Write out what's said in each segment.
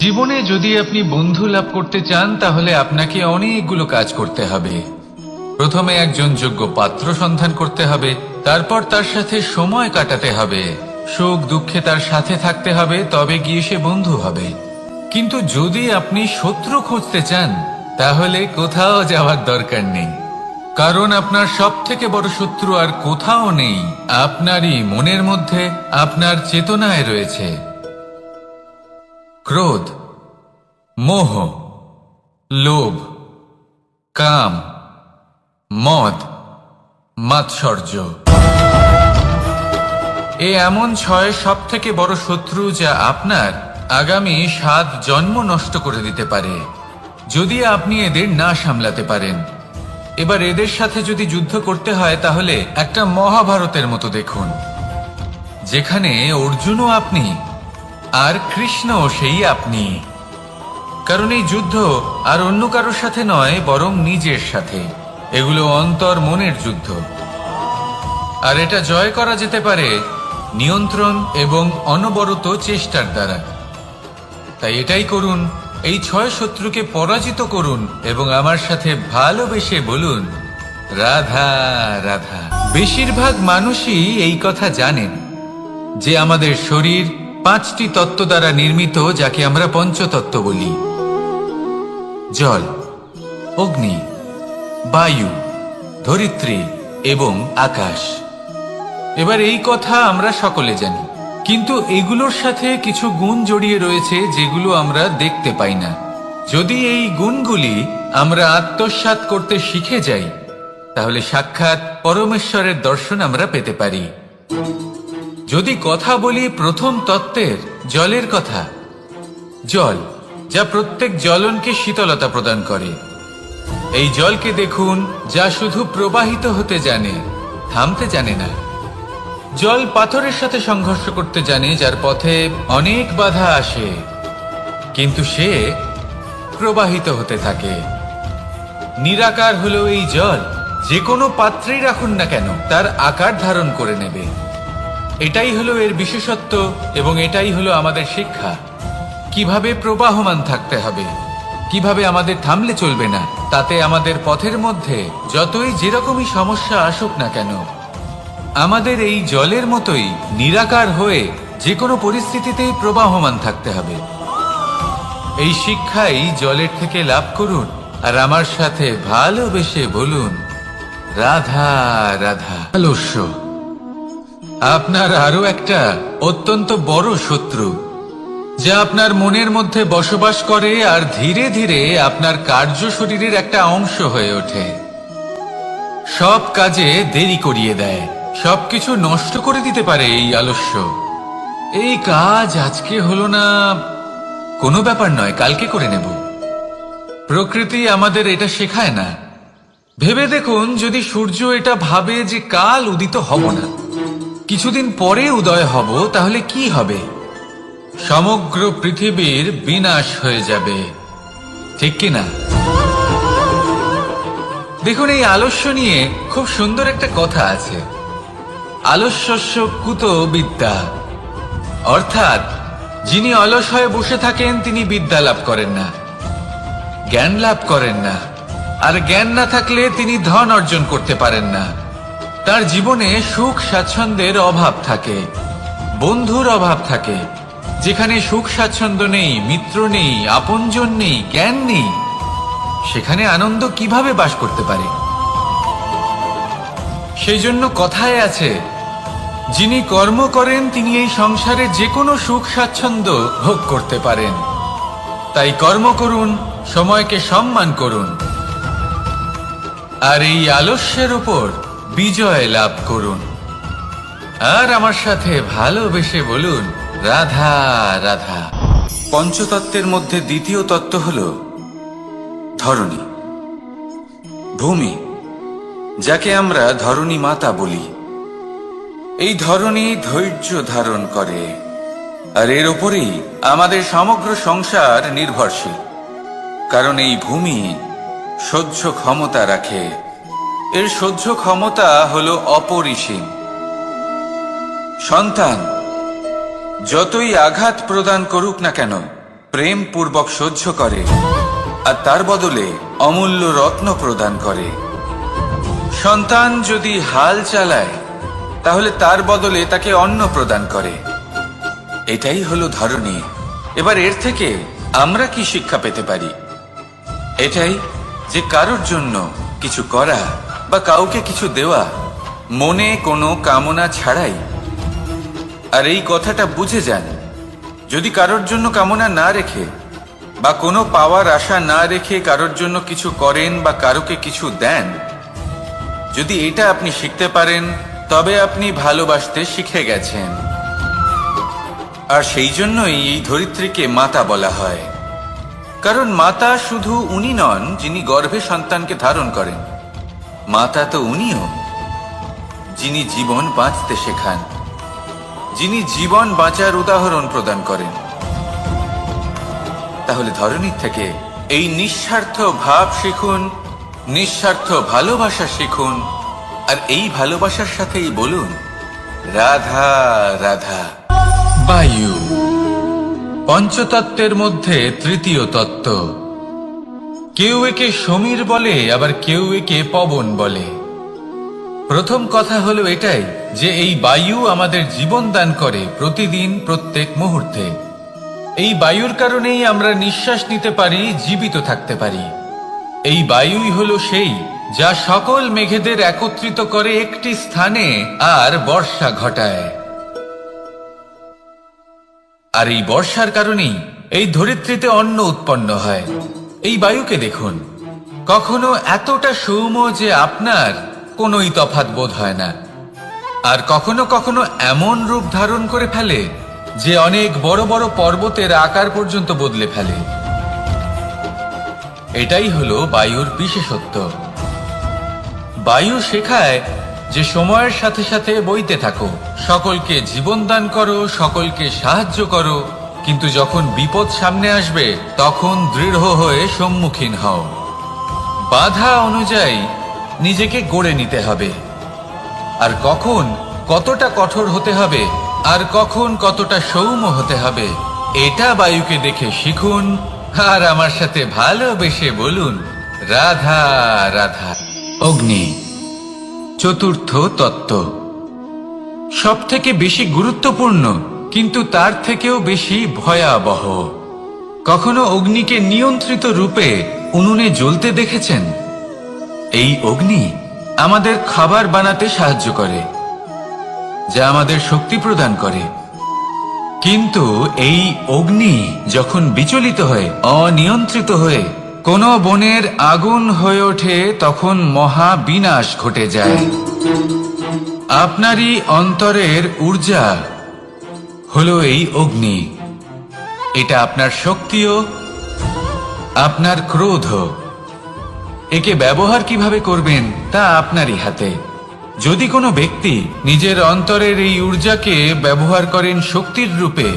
জীবনে যদি আপনি বন্ধু লাভ করতে চান তাহলে আপনাকে অনেকগুলো কাজ করতে হবে। প্রথমে একজন যোগ্য পাত্র সন্ধান করতে হবে, তারপর তার সাথে সময় কাটাতে হবে, সুখ দুঃখে তার সাথে থাকতে হবে, তবে গিয়ে সে বন্ধু হবে। কিন্তু যদি আপনি শত্রু খুঁজতে চান তাহলে কোথাও যাওয়ার দরকার নেই, কারণ আপনার সব থেকে বড় শত্রু আর কোথাও নেই, আপনারই মনের মধ্যে, আপনার চেতনায় রয়েছে। ক্রোধ, মোহ, লোভ, কাম, মদ, মাৎসর্য। এ এমন 6 সব থেকে বড় শত্রু যা আপনার আগামী 7 জন্ম নষ্ট করে দিতে পারে যদি আপনি এদের না সামলাতে পারেন। এবার এদের সাথে যদি যুদ্ধ করতে হয় তাহলে একটা মহাভারতের মতো দেখুন, যেখানে অর্জুনও আপনি আর কৃষ্ণও সেই আপনি। কারণ এই যুদ্ধ আর অন্য কারোর সাথে নয়, বরং নিজের সাথে। এগুলো অন্তর মনের যুদ্ধ, আর এটা জয় করা যেতে পারে নিয়ন্ত্রণ এবং অনবরত চেষ্টার দ্বারা। তাই এটাই করুন, এই 6 শত্রুকে পরাজিত করুন এবং আমার সাথে ভালোবেসে বলুন, রাধা রাধা। বেশিরভাগ মানুষই এই কথা জানেন যে আমাদের শরীর 5টি তত্ত্ব দ্বারা নির্মিত, যাকে আমরা পঞ্চতত্ত্ব বলি: জল, অগ্নি, বায়ু, ধরিত্রী এবং আকাশ। এবার এই কথা আমরা সকলে জানি, কিন্তু এগুলোর সাথে কিছু গুণ জড়িয়ে রয়েছে যেগুলো আমরা দেখতে পাই না। যদি এই গুণগুলি আমরা আত্মসাৎ করতে শিখে যাই তাহলে সাক্ষাৎ পরমেশ্বরের দর্শন আমরা পেতে পারি। যদি কথা বলি প্রথম তত্ত্বের, জলের কথা, জল যা প্রত্যেক জ্বলনকে শীতলতা প্রদান করে। এই জলকে দেখুন, যা শুধু প্রবাহিত হতে জানে, থামতে জানে না। জল পাথরের সাথে সংঘর্ষ করতে জানে, যার পথে অনেক বাধা আসে, কিন্তু সে প্রবাহিত হতে থাকে। নিরাকার হলো এই জল, যে কোনো পাত্রেই রাখুন না কেন তার আকার ধারণ করে নেবে। এটাই হলো এর বিশেষত্ব এবং এটাই হলো আমাদের শিক্ষা। কিভাবে প্রবাহমান থাকতে হবে, কিভাবে আমাদের থামলে চলবে না, তাতে আমাদের পথের মধ্যে যতই যেরকমই সমস্যা আসুক না কেন, আমাদের এই জলের মতোই নিরাকার হয়ে যে কোনো পরিস্থিতিতেই প্রবাহমান থাকতে হবে। এই শিক্ষাই জলের থেকে লাভ করুন আর আমার সাথে ভালোবেসে বলুন, রাধা রাধা। আলস্য আপনার আরো একটা অত্যন্ত বড় শত্রু, যা আপনার মনের মধ্যে বসবাস করে আর ধীরে ধীরে আপনার কার্য শরীরের একটা অংশ হয়ে ওঠে। সব কাজে দেরি করিয়ে দেয়, সবকিছু নষ্ট করে দিতে পারে এই আলস্য। এই কাজ আজকে হলো না, কোনো ব্যাপার নয়, কালকে করে নেব। প্রকৃতি আমাদের এটা শেখায় না। ভেবে দেখুন, যদি সূর্য এটা ভাবে যে কাল উদিত হব না, কিছুদিন পরে উদয় হব, তাহলে কি হবে? সমগ্র পৃথিবীর বিনাশ হয়ে যাবে, ঠিক কিনা? দেখুন, এই আলস্য নিয়ে খুব সুন্দর একটা কথা আছে, আলস্যস্য কুতো বিদ্যা। অর্থাৎ যিনি অলস হয়ে বসে থাকেন তিনি বিদ্যা লাভ করেন না, জ্ঞান লাভ করেন না, আর জ্ঞান না থাকলে তিনি ধন অর্জন করতে পারেন না। তার জীবনে সুখ স্বাচ্ছন্দ্যের অভাব থাকে, বন্ধুর অভাব থাকে। যেখানে সুখ স্বাচ্ছন্দ্য নেই, মিত্র নেই, আপনজন নেই, জ্ঞান নেই, সেখানে আনন্দ কিভাবে বাস করতে পারে? সেই জন্য কথায় আছে, যিনি কর্ম করেন তিনি এই সংসারে যে কোনো সুখ স্বাচ্ছন্দ্য ভোগ করতে পারেন। তাই কর্ম করুন, সময়কে সম্মান করুন, আর এই আলস্যের উপর বিজয় লাভ করুন। আর আমার সাথে ভালোবেসে বলুন, রাধা রাধা। পঞ্চতত্ত্বের মধ্যে দ্বিতীয় তত্ত্ব হল ধরণী, ভূমি, যাকে আমরা ধরণী মাতা বলি। এই ধরণী ধৈর্য ধারণ করে, আর এর উপরেই আমাদের সমগ্র সংসার নির্ভরশীল। কারণ এই ভূমি সহ্য ক্ষমতা রাখে, এর সহ্য ক্ষমতা হলো অপরিসীম। সন্তান যতই আঘাত প্রদান করুক না কেন, প্রেম পূর্বক সহ্য করে আর তার বদলে অমূল্য রত্ন প্রদান করে। সন্তান যদি হাল চালায় তাহলে তার বদলে তাকে অন্ন প্রদান করে। এটাই হলো ধরনী। এবার এর থেকে আমরা কি শিক্ষা পেতে পারি? এটাই যে কারোর জন্য কিছু করা বা কাউকে কিছু দেওয়া মনে কোনো কামনা ছাড়াই। আর এই কথাটা বুঝে যান, যদি কারোর জন্য কামনা না রেখে বা কোনো পাওয়ার আশা না রেখে কারোর জন্য কিছু করেন বা কারোকে কিছু দেন, যদি এটা আপনি শিখতে পারেন তবে আপনি ভালোবাসতে শিখে গেছেন। আর সেই জন্যই এই ধরিত্রীকে মাতা বলা হয়। কারণ মাতা শুধু উনি নন যিনি গর্ভে সন্তানকে ধারণ করেন, মাতা তো উনিও যিনি জীবন বাঁচতে শেখান, যিনি জীবন বাঁচার উদাহরণ প্রদান করেন। তাহলে ধরনীর থেকে এই নিঃস্বার্থ ভাব শিখুন, নিঃস্বার্থ ভালোবাসা শিখুন, আর এই ভালোবাসার সাথেই বলুন রাধা রাধা। বায়ু পঞ্চতত্ত্বের মধ্যে তৃতীয় তত্ত্ব। কেউ একে সমীর বলে, আবার কেউ একে পবন বলে। প্রথম কথা হলো এটাই যে এই বায়ু আমাদের জীবন দান করে প্রতিদিন, প্রত্যেক মুহূর্তে। এই বায়ুর কারণেই আমরা নিঃশ্বাস নিতে পারি, জীবিত থাকতে পারি। এই বায়ুই হলো সেই যা সকল মেঘেদের একত্রিত করে একটি স্থানে আর বর্ষা ঘটায়। আর এই বর্ষার কারণেই এই ধরিত্রীতে অন্ন উৎপন্ন হয়। এই বায়ুকে দেখুন, কখনো এতটা সৌম্য যে আপনার কোনোই তফাৎ বোধ হয় না, আর কখনো কখনো এমন রূপ ধারণ করে ফেলে যে অনেক বড় বড় পর্বতের আকার পর্যন্ত বদলে ফেলে। এটাই হলো বায়ুর বিশেষত্ব। বায়ু শেখায় যে সময়ের সাথে সাথে বইতে থাকো, সকলকে জীবন দান করো, সকলকে সাহায্য করো, কিন্তু যখন বিপদ সামনে আসবে তখন দৃঢ় হয়ে সম্মুখীন হও। বাধা অনুযায়ী নিজেকে গড়ে নিতে হবে, আর কখন কতটা কঠোর হতে হবে আর কখন কতটা সৌম্য হতে হবে এটা বায়ুকে দেখে শিখুন, আর আমার সাথে ভালোবেসে বলুন রাধা রাধা। অগ্নি চতুর্থ তত্ত্ব, সব থেকে বেশি গুরুত্বপূর্ণ কিন্তু তার থেকেও বেশি ভয়াবহ। কখনো অগ্নিকে নিয়ন্ত্রিত রূপে উনুনে জ্বলতে দেখেছেন? এই অগ্নি আমাদের খাবার বানাতে সাহায্য করে, যা আমাদের শক্তি প্রদান করে। কিন্তু এই অগ্নি যখন বিচলিত হয়ে, অনিয়ন্ত্রিত হয়ে কোনো বনের আগুন হয়ে ওঠে, তখন মহা বিনাশ ঘটে যায়। আপনারই অন্তরের ঊর্জা হলো এই অগ্নি। এটা আপনার শক্তিও, আপনার ক্রোধ। একে ব্যবহার কিভাবে করবেন তা আপনারই হাতে। যদি কোনো ব্যক্তি নিজের অন্তরের এই ঊর্জাকে ব্যবহার করেন শক্তির রূপে,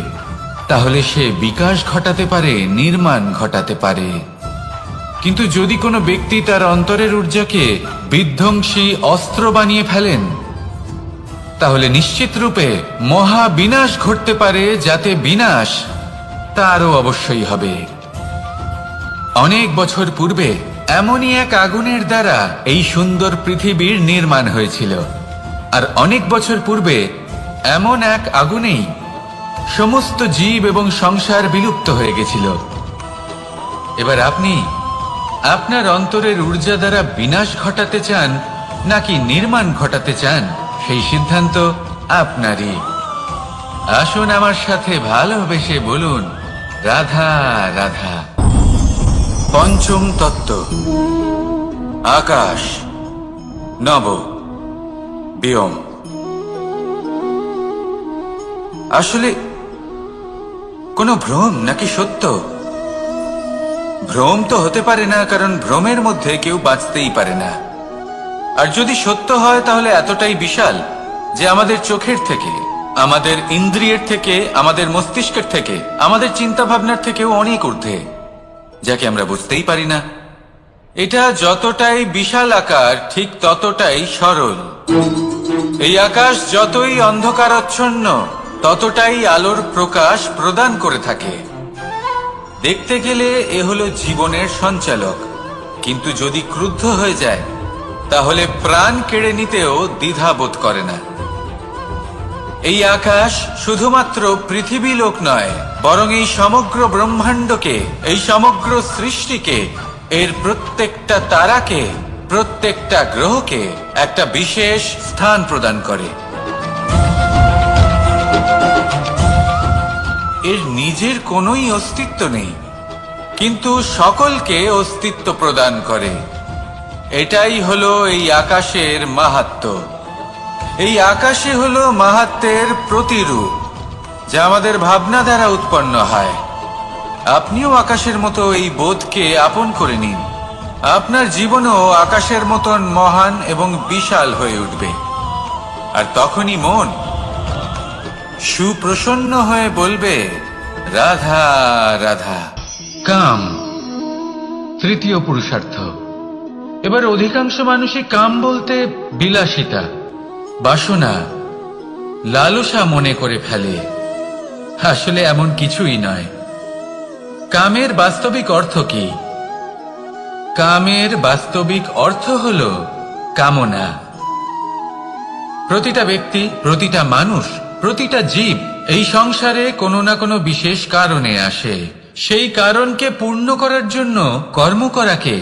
তাহলে সে বিকাশ ঘটাতে পারে, নির্মাণ ঘটাতে পারে। কিন্তু যদি কোনো ব্যক্তি তার অন্তরের ঊর্জাকে বিধ্বংসী অস্ত্র বানিয়ে ফেলেন, তাহলে নিশ্চিত রূপে মহা বিনাশ ঘটতে পারে, যাতে বিনাশ তারও অবশ্যই হবে। অনেক বছর পূর্বে এমনই এক আগুনের দ্বারা এই সুন্দর পৃথিবীর নির্মাণ হয়েছিল, আর অনেক বছর পূর্বে এমন এক আগুনেই সমস্ত জীব এবং সংসার বিলুপ্ত হয়ে গেছিল। এবার আপনি আপনার অন্তরের ঊর্জা দ্বারা বিনাশ ঘটাতে চান নাকি নির্মাণ ঘটাতে চান, সেই সিদ্ধান্ত আপনারই। আসুন আমার সাথে ভালোবেসে বলুন রাধা রাধা। পঞ্চম তত্ত্ব, আকাশ নব ব্যোম। আসলে কোনো ভ্রম নাকি সত্য? ভ্রম তো হতে পারে না, কারণ ভ্রমের মধ্যে কেউ বাঁচতেই পারে না। আর যদি সত্য হয় তাহলে এতটাই বিশাল যে আমাদের চোখের থেকে, আমাদের ইন্দ্রিয়ের থেকে, আমাদের মস্তিষ্কের থেকে, আমাদের চিন্তা ভাবনার থেকেও অনেক ঊর্ধ্বে, যাকে আমরা বুঝতেই পারি না। এটা যতটাই বিশাল আকার ঠিক ততটাই সরল। এই আকাশ যতই অন্ধকারাচ্ছন্ন ততটাই আলোর প্রকাশ প্রদান করে থাকে। দেখতে গেলে এ হলো জীবনের সঞ্চালক, কিন্তু যদি ক্রুদ্ধ হয়ে যায় তাহলে প্রাণ কেড়ে নিতেও দ্বিধাবোধ করে না। এই আকাশ শুধুমাত্র পৃথিবী লোক নয়, বরং এই সমগ্র ব্রহ্মাণ্ডকে, এই সমগ্র সৃষ্টিকে, এর প্রত্যেকটা তারাকে, প্রত্যেকটা গ্রহকে একটা বিশেষ স্থান প্রদান করে। এর নিজের কোনোই অস্তিত্ব নেই, কিন্তু সকলকে অস্তিত্ব প্রদান করে। এটাই হলো এই আকাশের মাহাত্ম্য। এই আকাশে হলো মাহাত্ম্যের প্রতিরূপ, যা আমাদের ভাবনা দ্বারা উৎপন্ন হয়। আপনিও আকাশের মতো এই বোধকে আপন করে নিন। আপনার জীবনও আকাশের মতন মহান এবং বিশাল হয়ে উঠবে। আর তখনই মন সুপ্রসন্ন হয়ে বলবে, রাধা রাধা। কাম তৃতীয় পুরুষার্থ। এবার অধিকাংশ মানুষই কাম বলতে বিলাসিতা, বাসনা, লালসা মনে করে ফেলে। আসলে এমন কিছুই নয়। কামের বাস্তবিক অর্থ কি? কামের বাস্তবিক অর্থ হল কামনা। প্রতিটা ব্যক্তি, প্রতিটা মানুষ, প্রতিটা জীব এই সংসারে কোনো না কোনো বিশেষ কারণে আসে। সেই কারণকে পূর্ণ করার জন্য কর্ম করাকে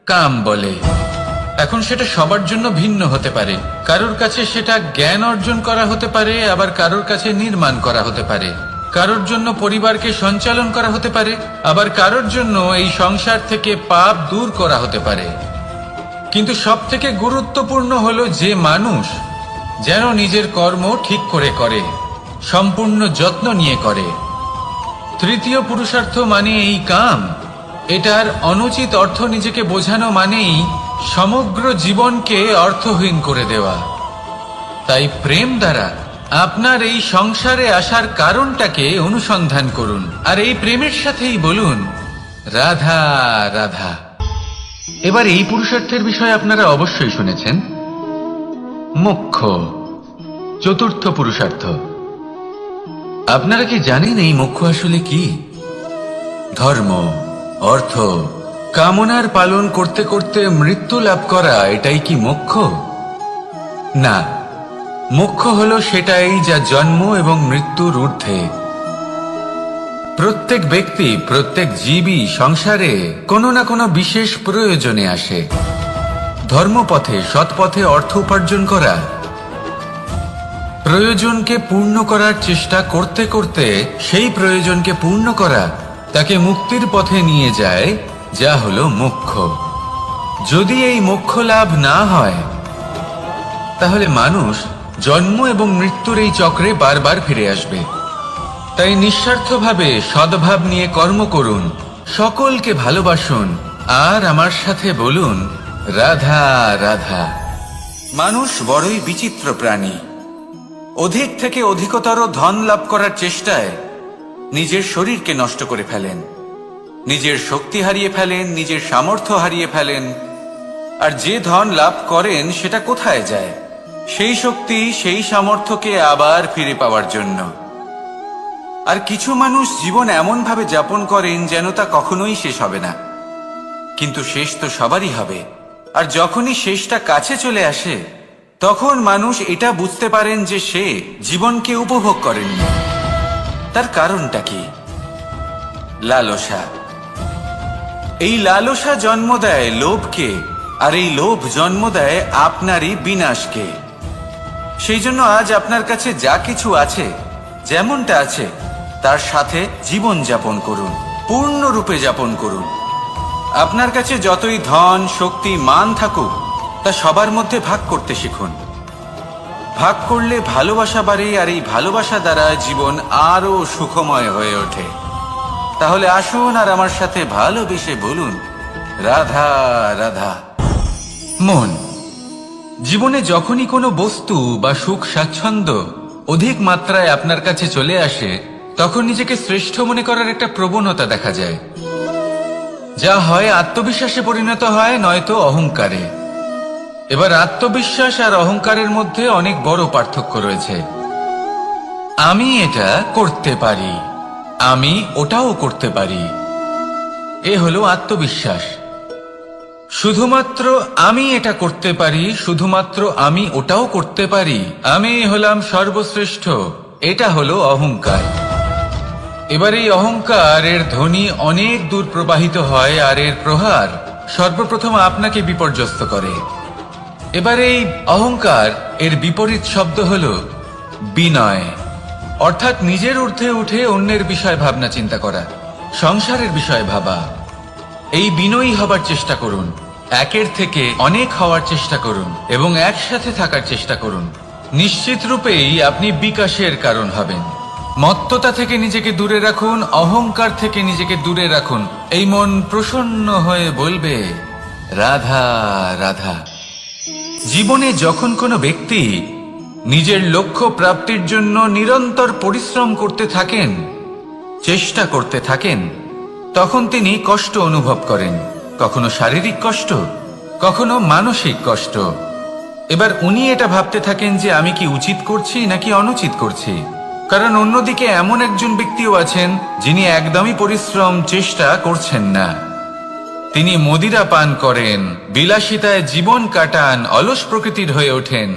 কাম বলে। এখন সেটা সবার জন্য ভিন্ন হতে পারে। কারোর কাছে সেটা জ্ঞান অর্জন করা হতে পারে, আবার কারোর কাছে নির্মাণ করা হতে পারে। কারোর জন্য পরিবারকে সঞ্চালন করা হতে পারে, আবার কারোর জন্য এই সংসার থেকে পাপ দূর করা হতে পারে। কিন্তু সবথেকে গুরুত্বপূর্ণ হলো যে মানুষ যেন নিজের কর্ম ঠিক করে করে, সম্পূর্ণ যত্ন নিয়ে করে। তৃতীয় পুরুষার্থ মানে এই কাম। এটার অনুচিত অর্থ নিজেকে বোঝানো মানেই সমগ্র জীবনকে অর্থহীন করে দেওয়া। তাই প্রেম দ্বারা আপনার এই সংসারে আসার কারণটাকে অনুসন্ধান করুন, আর এই প্রেমের সাথেই বলুন, রাধা রাধা। এবার এই পুরুষার্থের বিষয়ে আপনারা অবশ্যই শুনেছেন। মোক্ষ চতুর্থ পুরুষার্থ। আপনারা কি জানেন এই মোক্ষ আসলে কি? ধর্ম, অর্থ, কামনার পালন করতে করতে মৃত্যু লাভ করা, এটাই কি মোক্ষ? না, মোক্ষ হলো সেটাই যা জন্ম এবং মৃত্যুর ঊর্ধ্বে। প্রত্যেক ব্যক্তি, প্রত্যেক জীবই সংসারে কোনো না কোনো বিশেষ প্রয়োজনে আসে। ধর্মপথে, সৎপথে অর্থ উপার্জন করা, প্রয়োজনকে পূর্ণ করার চেষ্টা করতে করতে সেই প্রয়োজনকে পূর্ণ করা তাকে মুক্তির পথে নিয়ে যায়, যা হলো মোক্ষ। যদি এই মোক্ষ লাভ না হয় তাহলে মানুষ জন্ম এবং মৃত্যুর এই চক্রে বারবার ফিরে আসবে। তাই নিঃস্বার্থভাবে সদ্ভাব নিয়ে কর্ম করুন, সকলকে ভালোবাসুন, আর আমার সাথে বলুন, রাধা রাধা। মানুষ বড়ই বিচিত্র প্রাণী। অধিক থেকে অধিকতর ধন লাভ করার চেষ্টায় নিজের শরীরকে নষ্ট করে ফেলেন, নিজের শক্তি হারিয়ে ফেলেন, নিজের সামর্থ্য হারিয়ে ফেলেন। আর যে ধন লাভ করেন সেটা কোথায় যায়? সেই শক্তি, সেই সামর্থ্যকে আবার ফিরে পাওয়ার জন্য। আর কিছু মানুষ জীবন এমন ভাবে যাপন করেন যেন তা কখনোই শেষ হবে না। কিন্তু শেষ তো সবারই হবে। আর যখনই শেষটা কাছে চলে আসে তখন মানুষ এটা বুঝতে পারেন যে সে জীবনকে উপভোগ করেননি। তার কারণটা কি? লালসা। এই লালসা জন্ম দেয় লোভকে, আর এই লোভ জন্ম দেয় আপনারই বিনাশকে। সেই জন্য আজ আপনার কাছে যা কিছু আছে, যেমনটা আছে, তার সাথে জীবন যাপন করুন, পূর্ণরূপে যাপন করুন। আপনার কাছে যতই ধন, শক্তি, মান থাকুক, তা সবার মধ্যে ভাগ করতে শিখুন। ভাগ করলে ভালোবাসা বাড়ে, আর এই ভালোবাসা দ্বারা জীবন আরো সুখময় হয়ে ওঠে। তাহলে আসুন আর আমার সাথে ভালোবেসে বলুন, রাধা রাধা। মন। জীবনে যখনই কোনো বস্তু বা সুখ স্বাচ্ছন্দ্য অধিক মাত্রায় আপনার কাছে চলে আসে, তখন নিজেকে শ্রেষ্ঠ মনে করার একটা প্রবণতা দেখা যায়, যা হয় আত্মবিশ্বাসে পরিণত হয়, নয়তো অহংকারে। এবার আত্মবিশ্বাস আর অহংকারের মধ্যে অনেক বড় পার্থক্য রয়েছে। আমি এটা করতে পারি, আমি ওটাও করতে পারি, এ হলো আত্মবিশ্বাস। শুধুমাত্র আমি এটা করতে পারি, শুধুমাত্র আমি ওটাও করতে পারি, আমি হলাম সর্বশ্রেষ্ঠ, এটা হলো অহংকার। এবার এই অহংকার এর ধ্বনি অনেক দূর প্রবাহিত হয়, আর এর প্রহার সর্বপ্রথম আপনাকে বিপর্যস্ত করে। এবার এই অহংকার এর বিপরীত শব্দ হলো বিনয়, অর্থাৎ নিজের ঊর্ধ্বে উঠে অন্যের বিষয় ভাবনা চিন্তা করা, সংসারের বিষয় ভাবা। এই বিনয়ী হবার চেষ্টা করুন, একের থেকে অনেক হওয়ার চেষ্টা করুন এবং একসাথে থাকার চেষ্টা করুন। নিশ্চিত রূপেই আপনি বিকাশের কারণ হবেন। মত্ততা থেকে নিজেকে দূরে রাখুন, অহংকার থেকে নিজেকে দূরে রাখুন। এই মন প্রসন্ন হয়ে বলবে রাধা রাধা। জীবনে যখন কোনো ব্যক্তি নিজের লক্ষ্য প্রাপ্তির জন্য নিরন্তর পরিশ্রম করতে থাকেন, চেষ্টা করতে থাকেন, তখন তিনি কষ্ট অনুভব করেন, কখনো শারীরিক কষ্ট, কখনো মানসিক কষ্ট। এবার উনি এটা ভাবতে থাকেন যে আমি কি উচিত করছি নাকি অনুচিত করছি, কারণ অন্যদিকে এমন একজন ব্যক্তিও আছেন যিনি একদমই পরিশ্রম চেষ্টা করছেন না। তিনি মদিরা পান করেন, বিলাসিতায় জীবন কাটান, অলস প্রকৃতির হয়ে ওঠেন,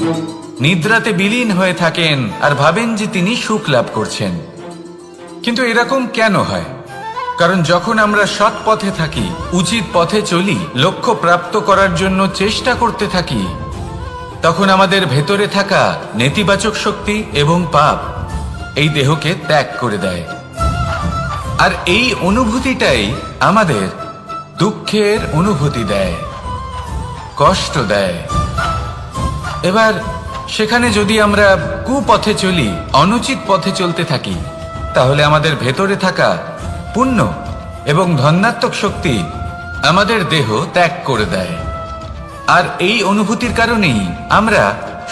নিদ্রাতে বিলীন হয়ে থাকেন আর ভাবেন যে তিনি সুখ লাভ করছেন। কিন্তু এরকম কেন হয়? কারণ যখন আমরা সৎ পথে থাকি, উচিত পথে চলি, লক্ষ্য প্রাপ্ত করার জন্য চেষ্টা করতে থাকি, তখন আমাদের ভেতরে থাকা নেতিবাচক শক্তি এবং পাপ এই দেহকে ত্যাগ করে দেয়। আর এই অনুভূতিটাই আমাদের দুঃখের অনুভূতি দেয়, কষ্ট দেয়। এবার সেখানে যদি আমরা কুপথে চলি, অনুচিত পথে চলতে থাকি, তাহলে আমাদের ভেতরে থাকা পুণ্য এবং ধনাত্মক শক্তি আমাদের দেহ ত্যাগ করে দেয়। আর এই অনুভূতির কারণেই আমরা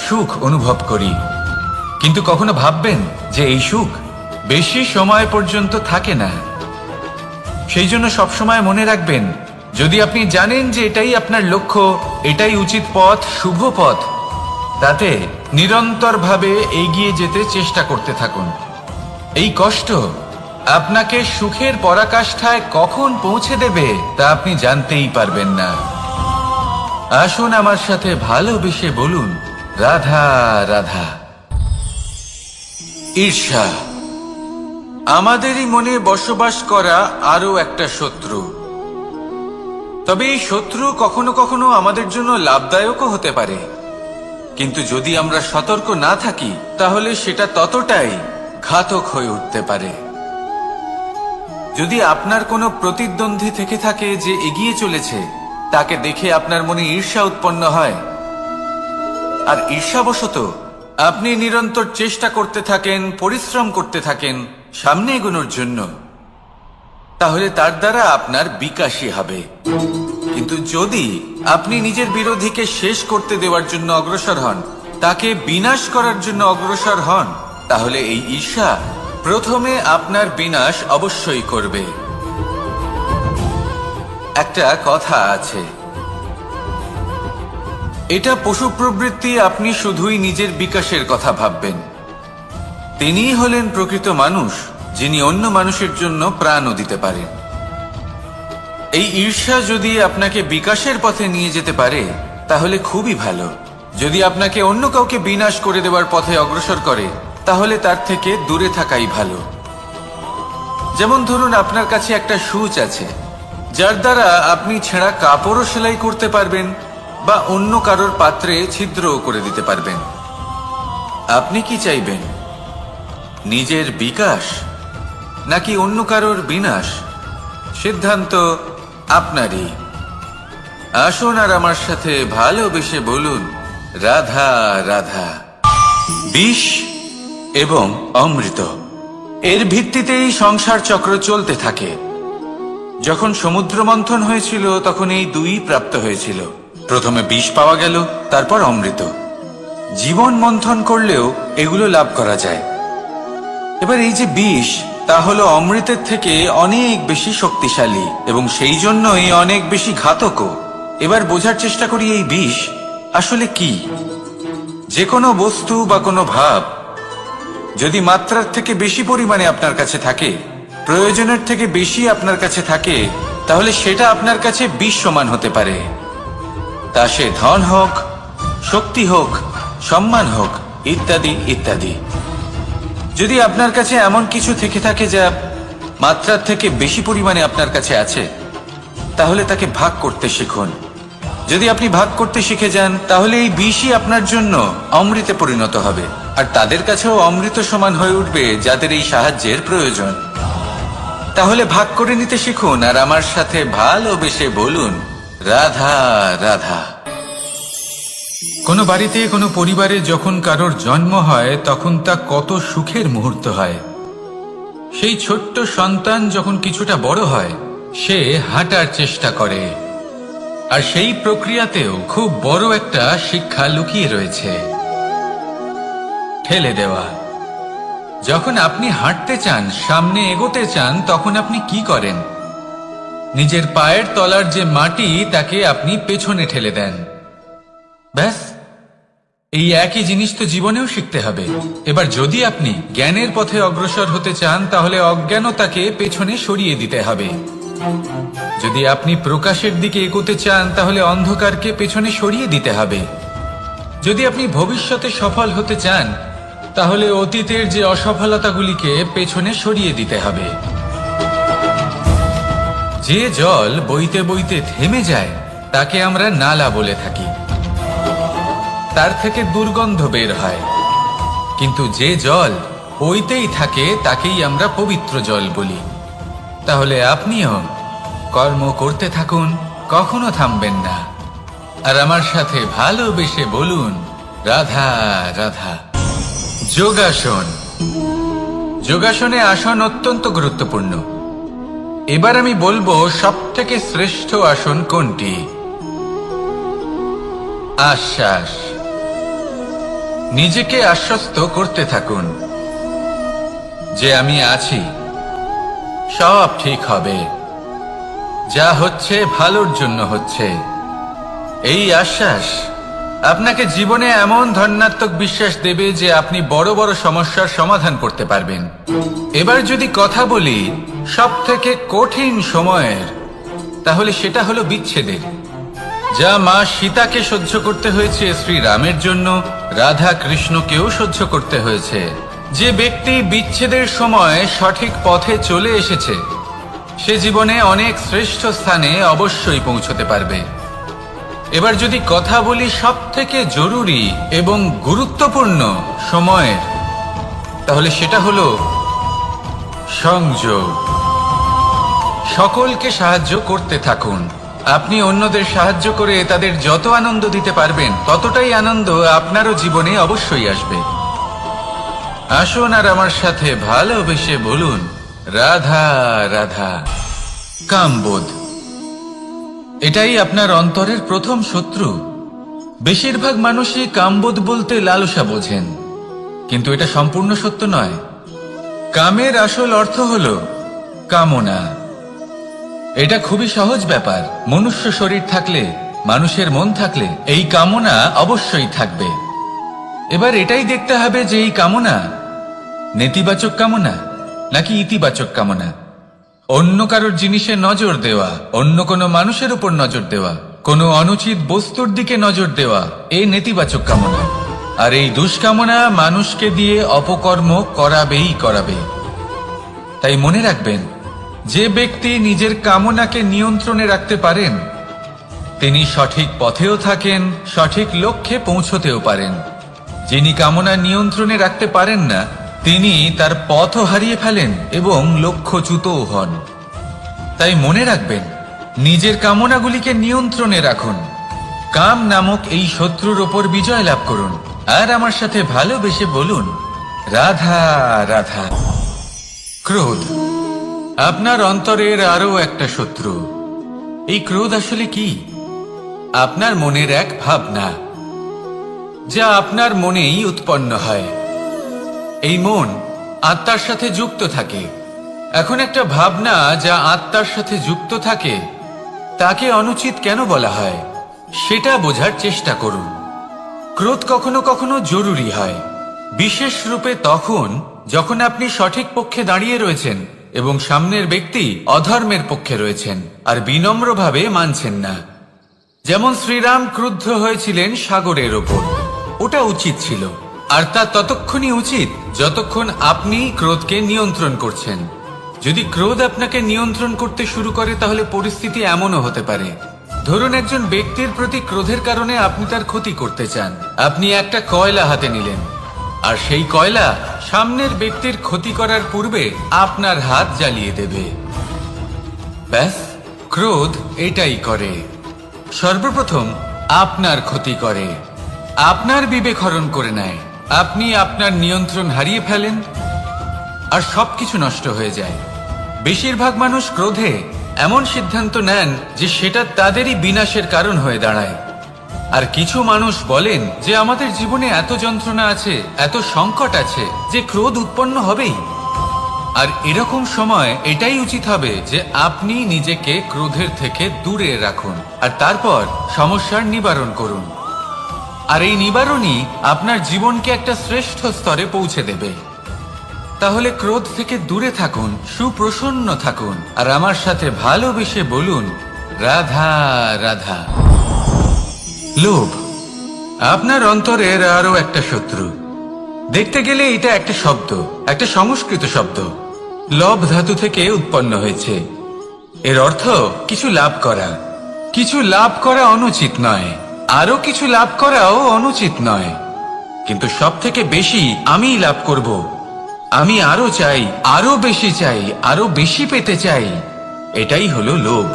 সুখ অনুভব করি। কিন্তু কখনো ভাববেন যে এই সুখ বেশি সময় পর্যন্ত থাকে না। সেই জন্য সবসময় মনে রাখবেন, যদি আপনি জানেন যে এটাই আপনার লক্ষ্য, এটাই উচিত পথ, শুভ পথ, তাতে নিরন্তরভাবে এগিয়ে যেতে চেষ্টা করতে থাকুন। এই কষ্ট আপনাকে সুখের পরাকাষ্ঠায় কখন পৌঁছে দেবে তা আপনি জানতেই পারবেন না। আসুন আমার সাথে ভালোবেসে বলুন রাধা রাধা। ঈর্ষা আমাদেরই মনে বসবাস করা আরো একটা শত্রু। তবে এই শত্রু কখনো কখনো আমাদের জন্য লাভদায়কও হতে পারে, কিন্তু যদি আমরা সতর্ক না থাকি তাহলে সেটা ততটাই ঘাতক হয়ে উঠতে পারে। যদি আপনার কোনো প্রতিদ্বন্দ্বী থেকে থাকে যে এগিয়ে চলেছে, তাকে দেখে আপনার মনে ঈর্ষা উৎপন্ন হয়, আর ঈর্ষাবশত আপনি নিরন্তর চেষ্টা করতে থাকেন, পরিশ্রম করতে থাকেন সামনে এগোনোর জন্য, তাহলে তার দ্বারা আপনার বিকাশই হবে। কিন্তু যদি আপনি নিজের বিরোধীকে শেষ করতে দেওয়ার জন্য অগ্রসর হন, তাকে বিনাশ করার জন্য অগ্রসর হন, তাহলে এই ঈর্ষা প্রথমে আপনার বিনাশ অবশ্যই করবে। একটা কথা আছে, এটা পশু প্রবৃত্তি, আপনি শুধুই নিজের বিকাশের কথা ভাববেন। তিনিই হলেন প্রকৃত মানুষ, যিনি অন্য মানুষের জন্য প্রাণও দিতে পারেন। এই ঈর্ষা যদি আপনাকে বিকাশের পথে নিয়ে যেতে পারে তাহলে খুবই ভালো। যদি আপনাকে অন্য কাউকে বিনাশ করে দেওয়ার পথে অগ্রসর করে, তাহলে তার থেকে দূরে থাকাই ভালো। যেমন ধরুন, আপনার কাছে একটা সূচ আছে, যার দ্বারা আপনি ছেঁড়া কাপড়ও সেলাই করতে পারবেন বা অন্য কারোর পাত্রে ছিদ্রও করে দিতে পারবেন। আপনি কি চাইবেন, নিজের বিকাশ নাকি অন্য কারোর বিনাশ? সিদ্ধান্ত আপনারই। আসুন আর আমার সাথে ভালোবেসে বলুন রাধা রাধা। বিষ এবং অমৃত, এর ভিত্তিতেই সংসার চক্র চলতে থাকে। যখন সমুদ্র মন্থন হয়েছিল তখন এই দুই প্রাপ্ত হয়েছিল। প্রথমে বিষ পাওয়া গেল, তারপর অমৃত। জীবন মন্থন করলেও এগুলো লাভ করা যায়। এবার এই যে বিষ, তা হলো অমৃতের থেকে অনেক বেশি শক্তিশালী এবং সেই জন্যই অনেক বেশি ঘাতকও। এবার বোঝার চেষ্টা করি এই বিষ আসলে কি। যে কোনো বস্তু বা কোনো ভাব যদি মাত্রার থেকে বেশি পরিমাণে আপনার কাছে থাকে, প্রয়োজনের থেকে বেশি আপনার কাছে থাকে, তাহলে সেটা আপনার কাছে বিষ সমান হতে পারে। তা সে ধন হোক, শক্তি হোক, সম্মান হোক, ইত্যাদি ইত্যাদি। যদি আপনার কাছে এমন কিছু থেকে থাকে যা মাত্রার থেকে বেশি পরিমাণে আপনার কাছে আছে, তাহলে তাকে ভাগ করতে শিখুন। যদি আপনি ভাগ করতে শিখে যান, তাহলে এই বিষই আপনার জন্য অমৃতে পরিণত হবে, আর তাদের কাছেও অমৃত সমান হয়ে উঠবে যাদের এই সাহায্যের প্রয়োজন। তাহলে ভাগ করে নিতে শিখুন আর আমার সাথে ভালোবেসে বলুন, রাধা রাধা। কোনো বাড়িতে, কোনো পরিবারে যখন কারোর জন্ম হয়, তখন তা কত সুখের মুহূর্ত হয়। সেই ছোট্ট সন্তান যখন কিছুটা বড় হয়, সে হাঁটার চেষ্টা করে, আর সেই প্রক্রিয়াতেও খুব বড় একটা শিক্ষা লুকিয়ে রয়েছে, ঠেলে দেওয়া। যখন আপনি হাঁটতে চান, সামনে এগোতে চান, তখন আপনি কি করেন? নিজের পায়ের তলার যে মাটি, তাকে আপনি পেছনে ঠেলে দেন। ব্যাস, এই একই জিনিস তো জীবনেও শিখতে হবে। এবার যদি আপনি জ্ঞানের পথে অগ্রসর হতে চান, তাহলে অজ্ঞানতাকে পেছনে সরিয়ে দিতে হবে। যদি আপনি প্রকাশের দিকে এগোতে চান, তাহলে অন্ধকারকে পেছনে সরিয়ে দিতে হবে। যদি আপনি ভবিষ্যতে সফল হতে চান, তাহলে অতীতের যে অসফলতাগুলিকে পেছনে সরিয়ে দিতে হবে। যে জল বইতে বইতে থেমে যায়, তাকে আমরা নালা বলে থাকি। তার থেকে দুর্গন্ধ বের হয়। কিন্তু যে জল বইতেই থাকে, তাকেই আমরা পবিত্র জল বলি। তাহলে আপনিও কর্ম করতে থাকুন, কখনো থামবেন না, আর আমার সাথে ভালোবেসে বলুন, রাধা রাধা। যোগাসন। যোগাসনে আসন অত্যন্ত গুরুত্বপূর্ণ। এবার আমি বলবো সবথেকে শ্রেষ্ঠ আসন কোনটি। আশ্বাস। নিজেকে আশ্বস্ত করতে থাকুন যে আমি আছি, সব ঠিক হবে, যা হচ্ছে ভালোর জন্য হচ্ছে। এই আশ্বাস আপনাকে জীবনে এমন ধনাত্মক বিশ্বাস দেবে যে আপনি বড় বড় সমস্যার সমাধান করতে পারবেন। এবার যদি কথা বলি সবথেকে কঠিন সময়ের, তাহলে সেটা হলো বিচ্ছেদের। যা মা সীতাকে সহ্য করতে হয়েছে শ্রীরামের জন্য, রাধা কৃষ্ণকেও সহ্য করতে হয়েছে। যে ব্যক্তি বিচ্ছেদের সময় সঠিক পথে চলে এসেছে, সে জীবনে অনেক শ্রেষ্ঠ স্থানে অবশ্যই পৌঁছতে পারবে। এবার যদি কথা বলি সবথেকে জরুরি এবং গুরুত্বপূর্ণ সময়ের, তাহলে সেটা হলো সংযোগ। সকলকে সাহায্য করতে থাকুন। আপনি অন্যদের সাহায্য করে তাদের যত আনন্দ দিতে পারবেন, ততটাই আনন্দ আপনারও জীবনে অবশ্যই আসবে। আসুন আর আমার সাথে ভালোবেসে বলুন, রাধা রাধা। কামবোধ। এটাই আপনার অন্তরের প্রথম শত্রু। বেশিরভাগ মানুষই কামবোধ বলতে লালসা বোঝেন, কিন্তু এটা সম্পূর্ণ সত্য নয়। কামের আসল অর্থ হলো কামনা। এটা খুবই সহজ ব্যাপার। মনুষ্য শরীর থাকলে, মানুষের মন থাকলে, এই কামনা অবশ্যই থাকবে। এবার এটাই দেখতে হবে যে এই কামনা নেতিবাচক কামনা নাকি ইতিবাচক কামনা। অন্য কারোর জিনিসে নজর দেওয়া, অন্য কোনো মানুষের উপর নজর দেওয়া, কোনো অনুচিত বস্তুর দিকে নজর দেওয়া, এই নেতিবাচক কামনা। আর এই দুষ্কামনা মানুষকে দিয়ে অপকর্ম করাবেই করাবে। তাই মনে রাখবেন, যে ব্যক্তি নিজের কামনাকে নিয়ন্ত্রণে রাখতে পারেন, তিনি সঠিক পথেও থাকেন, সঠিক লক্ষ্যে পৌঁছতেও পারেন। যিনি কামনা নিয়ন্ত্রণে রাখতে পারেন না, তিনি তার পথও হারিয়ে ফেলেন এবং লক্ষ্যচ্যুতও হন। তাই মনে রাখবেন, নিজের কামনাগুলিকে নিয়ন্ত্রণে রাখুন। কাম নামক এই শত্রুর ওপর বিজয় লাভ করুন, আর আমার সাথে ভালোবেসে বলুন, রাধা রাধা। ক্রোধ। আপনার অন্তরের আরো একটা শত্রু। এই ক্রোধ আসলে কি? আপনার মনের এক ভাবনা, যা আপনার মনেই উৎপন্ন হয়। এই মন আত্মার সাথে যুক্ত থাকে। এখন একটা ভাবনা যা আত্মার সাথে যুক্ত থাকে, তাকে অনুচিত কেন বলা হয়, সেটা বোঝার চেষ্টা করুন। ক্রোধ কখনো কখনো জরুরি হয়, বিশেষ রূপে তখন যখন আপনি সঠিক পক্ষে দাঁড়িয়ে রয়েছেন এবং সামনের ব্যক্তি অধর্মের পক্ষে রয়েছেন আর বিনম্রভাবে মানছেন না। যেমন শ্রীরাম ক্রুদ্ধ হয়েছিলেন সাগরের ওপর, ওটা উচিত ছিল, আর তা ততক্ষণই উচিত যতক্ষণ আপনি ক্রোধকে নিয়ন্ত্রণ করছেন। যদি ক্রোধ আপনাকে নিয়ন্ত্রণ করতে শুরু করে তাহলে পরিস্থিতি এমনও হতে পারে, ধরুন একজন ব্যক্তির প্রতি ক্রোধের কারণে আপনি তার ক্ষতি করতে চান। আপনি একটা কয়লা হাতে নিলেন আর সেই কয়লা সামনের ব্যক্তির ক্ষতি করার পূর্বে আপনার হাত জ্বালিয়ে দেবে। ব্যাস, ক্রোধ এটাই করে, সর্বপ্রথম আপনার ক্ষতি করে, আপনার বিবেক হরণ করে নেয়, আপনি আপনার নিয়ন্ত্রণ হারিয়ে ফেলেন আর সবকিছু নষ্ট হয়ে যায়। বেশিরভাগ মানুষ ক্রোধে এমন সিদ্ধান্ত নেন যে সেটা তাদেরই বিনাশের কারণ হয়ে দাঁড়ায়। আর কিছু মানুষ বলেন যে আমাদের জীবনে এত যন্ত্রণা আছে, এত সংকট আছে যে ক্রোধ উৎপন্ন হবেই। আর এরকম সময় এটাই উচিত হবে যে আপনি নিজেকে ক্রোধের থেকে দূরে রাখুন আর তারপর সমস্যার নিবারণ করুন। আর এই নিবারণই আপনার জীবনকে একটা শ্রেষ্ঠ স্তরে পৌঁছে দেবে। তাহলে ক্রোধ থেকে দূরে থাকুন, সুপ্রসন্ন থাকুন আর আমার সাথে ভালোবেসে বলুন রাধা রাধা। লোভ আপনার অন্তরের আরো একটা শত্রু। দেখতে গেলে এটা একটা শব্দ, একটা সংস্কৃত শব্দ, লব ধাতু থেকে উৎপন্ন হয়েছে। এর অর্থ কিছু লাভ করা। কিছু লাভ করা অনুচিত নয়, আরো কিছু লাভ করাও অনুচিত নয়, কিন্তু সব থেকে বেশি আমি লাভ করব, আমি আরো চাই, আরো বেশি চাই, আরো বেশি পেতে চাই, এটাই হলো লোভ।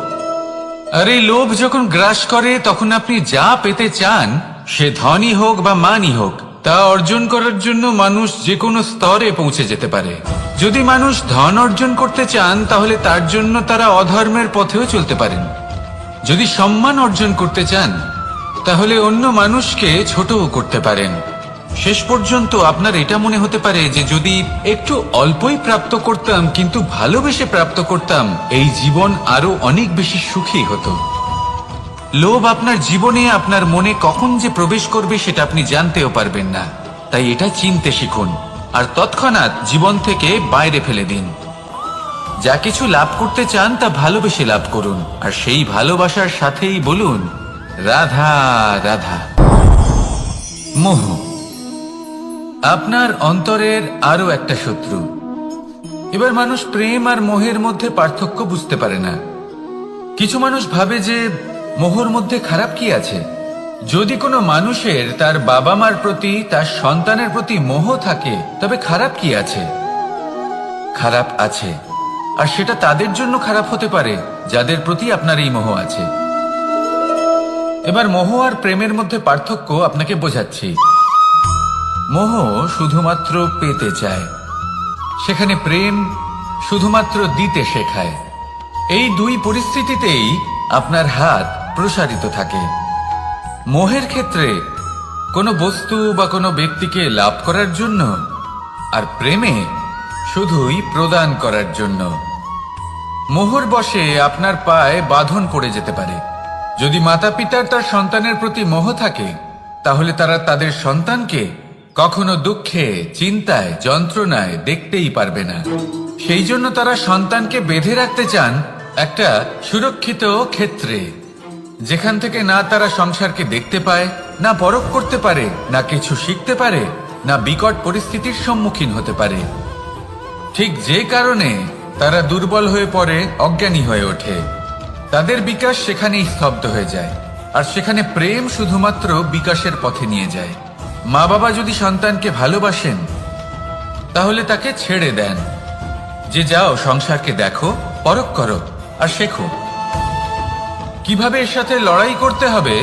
আর এই লোভ যখন গ্রাস করে তখন আপনি যা পেতে চান, সে ধনই হোক বা মানই হোক, তা অর্জন করার জন্য মানুষ যে কোনো স্তরে পৌঁছে যেতে পারে। যদি মানুষ ধন অর্জন করতে চান তাহলে তার জন্য তারা অধর্মের পথেও চলতে পারেন। যদি সম্মান অর্জন করতে চান তাহলে অন্য মানুষকে ছোটও করতে পারেন। শেষ পর্যন্ত আপনার এটা মনে হতে পারে যে যদি একটু অল্পই প্রাপ্ত করতাম কিন্তু ভালোবেসে প্রাপ্ত করতাম, এই জীবন আরো অনেক বেশি সুখী হতো। লোভ আপনার জীবনে, আপনার মনে কখন যে প্রবেশ করবে সেটা আপনি জানতেও পারবেন না। তাই এটা চিনতে শিখুন আর তৎক্ষণাৎ জীবন থেকে বাইরে ফেলে দিন। যা কিছু লাভ করতে চান তা ভালোবেসে লাভ করুন আর সেই ভালোবাসার সাথেই বলুন রাধা রাধা। মোহ আপনার অন্তরের আরো একটা শত্রু। এবার মানুষ প্রেম আর মোহের মধ্যে পার্থক্য বুঝতে পারে না। কিছু মানুষ ভাবে যে মোহর মধ্যে খারাপ কি আছে। যদি কোনো মানুষের তার বাবা মার প্রতি, তার সন্তানের প্রতি মোহ থাকে তবে খারাপ কি আছে? খারাপ আছে, আর সেটা তাদের জন্য খারাপ হতে পারে যাদের প্রতি আপনার এই মোহ আছে। এবার মোহ আর প্রেমের মধ্যে পার্থক্য আপনাকে বোঝাচ্ছি। মোহ শুধুমাত্র পেতে চায়, সেখানে প্রেম শুধুমাত্র দিতে শেখায়। এই দুই পরিস্থিতিতেই আপনার হাত প্রসারিত থাকে। মোহের ক্ষেত্রে কোনো বস্তু বা কোনো ব্যক্তিকে লাভ করার জন্য, আর প্রেমে শুধুই প্রদান করার জন্য। মোহর বশে আপনার পায়ে বাঁধন পড়ে যেতে পারে। যদি মাতা পিতার তার সন্তানের প্রতি মোহ থাকে তাহলে তারা তাদের সন্তানকে কখনো দুঃখে, চিন্তায়, যন্ত্রণায় দেখতেই পারবে না। সেই জন্য তারা সন্তানকে বেঁধে রাখতে চান একটা সুরক্ষিত ক্ষেত্রে, যেখান থেকে না তারা সংসারকে দেখতে পায়, না পরখ করতে পারে, না কিছু শিখতে পারে, না বিকট পরিস্থিতির সম্মুখীন হতে পারে। ঠিক যে কারণে তারা দুর্বল হয়ে পড়ে, অজ্ঞানী হয়ে ওঠে। তাদের বিকাশ সেখানেই স্তব্ধ হয়ে যায়, আর সেখানে প্রেম শুধুমাত্র বিকাশের পথে নিয়ে যায়। মা বাবা যদি সন্তানকে ভালোবাসেন তাহলে তাকে ছেড়ে দেন যে যাও সংসারকে দেখো, পরখ করো আর শেখো। কিভাবে এর সাথে লড়াই করতে হবে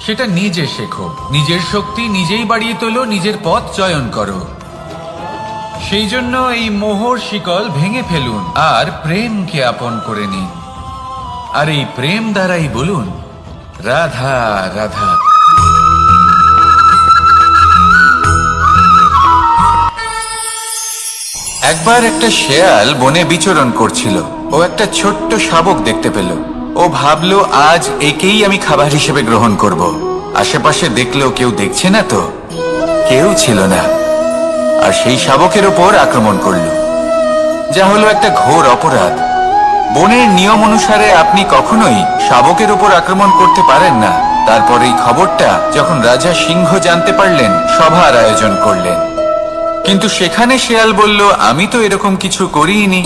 সেটা নিজে শেখো। নিজের শক্তি নিজেই বাড়িয়ে তোলো, নিজের পথ চয়ন করো। সেই জন্য এই মোহর শিকল ভেঙে ফেলুন আর প্রেমকে আপন করে নিন। আর এই প্রেম দ্বারাই বলুন রাধা রাধা। একবার একটা শেয়াল বনে বিচরণ করছিল। ও একটা ছোট্ট শাবক দেখতে পেল। ও ভাবলো আজ একেই আমি খাবার হিসেবে গ্রহণ করব। আশেপাশে দেখলো কেউ দেখছে না তো, কেউ ছিল না, আর সেই শাবকের ওপর আক্রমণ করলো। যা হলো একটা ঘোর অপরাধ। বনের নিয়ম অনুসারে আপনি কখনোই শাবকের উপর আক্রমণ করতে পারেন না। তারপর এই খবরটা যখন রাজা সিংহ জানতে পারলেন, সভার আয়োজন করলেন। কিন্তু সেখানে শেয়াল বলল, আমি তো এরকম কিছু করিনি।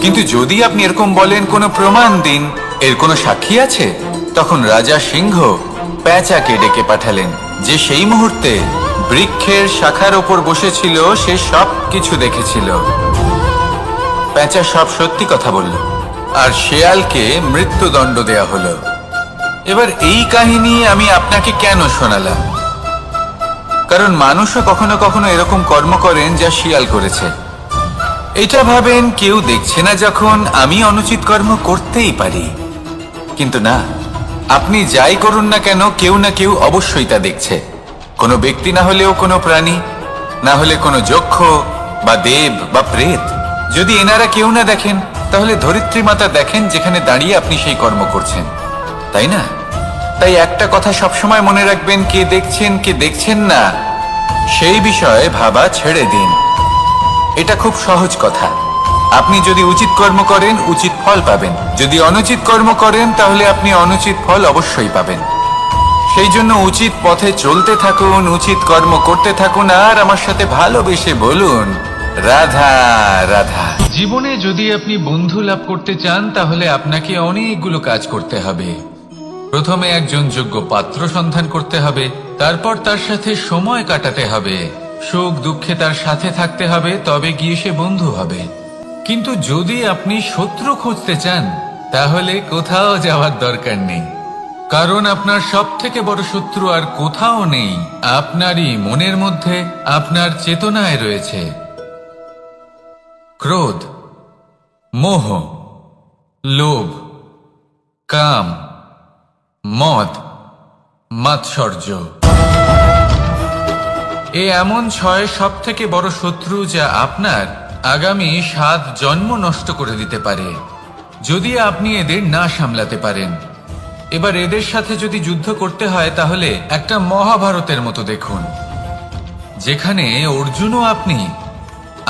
কিন্তু যদি আপনি এরকম বলেন, কোনো প্রমাণ দিন, এর কোনো সাক্ষী আছে? তখন রাজা সিংহ পেঁচাকে ডেকে পাঠালেন, যে সেই মুহূর্তে বৃক্ষের শাখার ওপর বসেছিল। সে সব কিছু দেখেছিল। পেঁচা সব সত্যি কথা বলল, আর শেয়ালকে মৃত্যুদণ্ড দেয়া হলো। এবার এই কাহিনী আমি আপনাকে কেন শোনালাম? কারণ মানুষও কখনো কখনো এরকম কর্ম করেন যা শিয়াল করেছে। এটা ভাবেন কেউ দেখছে না, যখন আমি অনুচিত কর্ম করতেই পারি। কিন্তু না, আপনি যাই করুন না কেন, কেউ না কেউ অবশ্যই তা দেখছে। কোনো ব্যক্তি না হলেও কোনো প্রাণী, না হলে কোনো যক্ষ বা দেব বা প্রেত। যদি এনারা কেউ না দেখেন, তাহলে ধরিত্রী মাতা দেখেন, যেখানে দাঁড়িয়ে আপনি সেই কর্ম করছেন, তাই না? তাই একটা কথা সবসময় মনে রাখবেন, কে দেখছেন কে দেখছেন না সেই বিষয়ে ভাবা ছেড়ে দিন। এটা খুব সহজ কথা। আপনি যদি উচিত কর্ম করেন, উচিত ফল পাবেন। যদি অনুচিত কর্ম করেন, তাহলে আপনি অনুচিত ফল অবশ্যই পাবেন। সেই জন্য উচিত পথে চলতে থাকুন, উচিত কর্ম করতে থাকুন, আর আমার সাথে ভালোবেসে বলুন, রাধা রাধা। জীবনে যদি আপনি বন্ধু লাভ করতে চান, তাহলে আপনাকে অনেকগুলো কাজ করতে হবে। প্রথমে একজন যোগ্য পাত্র সন্ধান করতে হবে, তারপর তার সাথে সময় কাটাতে হবে, সুখ দুঃখে তার সাথে থাকতে হবে, তবে গিয়ে সে বন্ধু হবে। কিন্তু যদি আপনি শত্রু খুঁজতে চান, তাহলে কোথাও যাওয়ার দরকার নেই। কারণ আপনার সব থেকে বড় শত্রু আর কোথাও নেই, আপনারই মনের মধ্যে, আপনার চেতনায় রয়েছে। ক্রোধ, মোহ, লোভ, কাম, মদ, মাৎসর্য। এ এমন 6 সব থেকে বড় শত্রু যা আপনার আগামী 7 জন্ম নষ্ট করে দিতে পারে, যদি আপনি এদের না সামলাতে পারেন। এবার এদের সাথে যদি যুদ্ধ করতে হয়, তাহলে একটা মহাভারতের মতো দেখুন, যেখানে অর্জুনও আপনি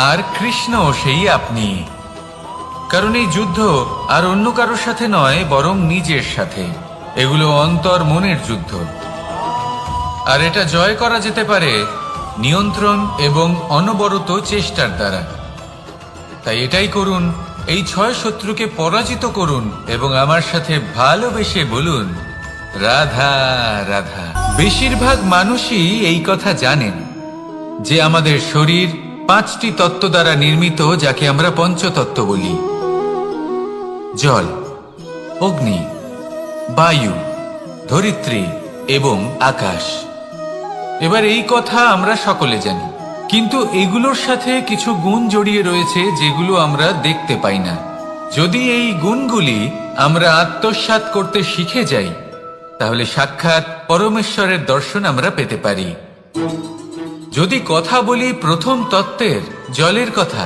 আর কৃষ্ণও সেই আপনি। কারণ এই যুদ্ধ আর অন্য কারোর সাথে নয়, বরং নিজের সাথে। এগুলো অন্তর মনের যুদ্ধ, আর এটা জয় করা যেতে পারে নিয়ন্ত্রণ এবং অনবরত চেষ্টার দ্বারা। তাই এটাই করুন, এই 6 শত্রুকে পরাজিত করুন এবং আমার সাথে ভালোবেসে বলুন, রাধা রাধা। বেশিরভাগ মানুষই এই কথা জানেন যে আমাদের শরীর 5টি তত্ত্ব দ্বারা নির্মিত, যাকে আমরা পঞ্চতত্ত্ব বলি: জল, অগ্নি, বায়ু, ধরিত্রী এবং আকাশ। এবার এই কথা আমরা সকলে জানি, কিন্তু এগুলোর সাথে কিছু গুণ জড়িয়ে রয়েছে যেগুলো আমরা দেখতে পাই না। যদি এই গুণগুলি আমরা আত্মসাৎ করতে শিখে যাই, তাহলে সাক্ষাৎ পরমেশ্বরের দর্শন আমরা পেতে পারি। যদি কথা বলি প্রথম তত্ত্বের, জলের কথা,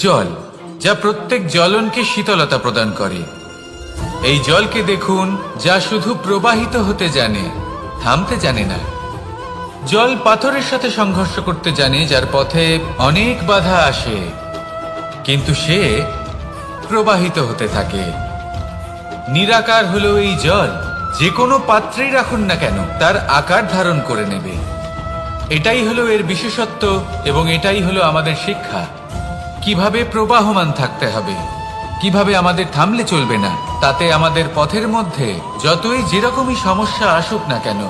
জল যা প্রত্যেক জ্বলনকে শীতলতা প্রদান করে। এই জলকে দেখুন, যা শুধু প্রবাহিত হতে জানে, থামতে জানে না। জল পাথরের সাথে সংঘর্ষ করতে জানে, যার পথে অনেক বাধা আসে, কিন্তু সে প্রবাহিত হতে থাকে। নিরাকার হলো এই জল। যে কোনো পাত্রেই রাখুন না কেন, তার আকার ধারণ করে নেবে। এটাই হলো এর বিশেষত্ব, এবং এটাই হলো আমাদের শিক্ষা। কিভাবে প্রবাহমান থাকতে হবে, কিভাবে আমাদের থামলে চলবে না, তাতে আমাদের পথের মধ্যে যতই যেরকমই সমস্যা আসুক না কেন,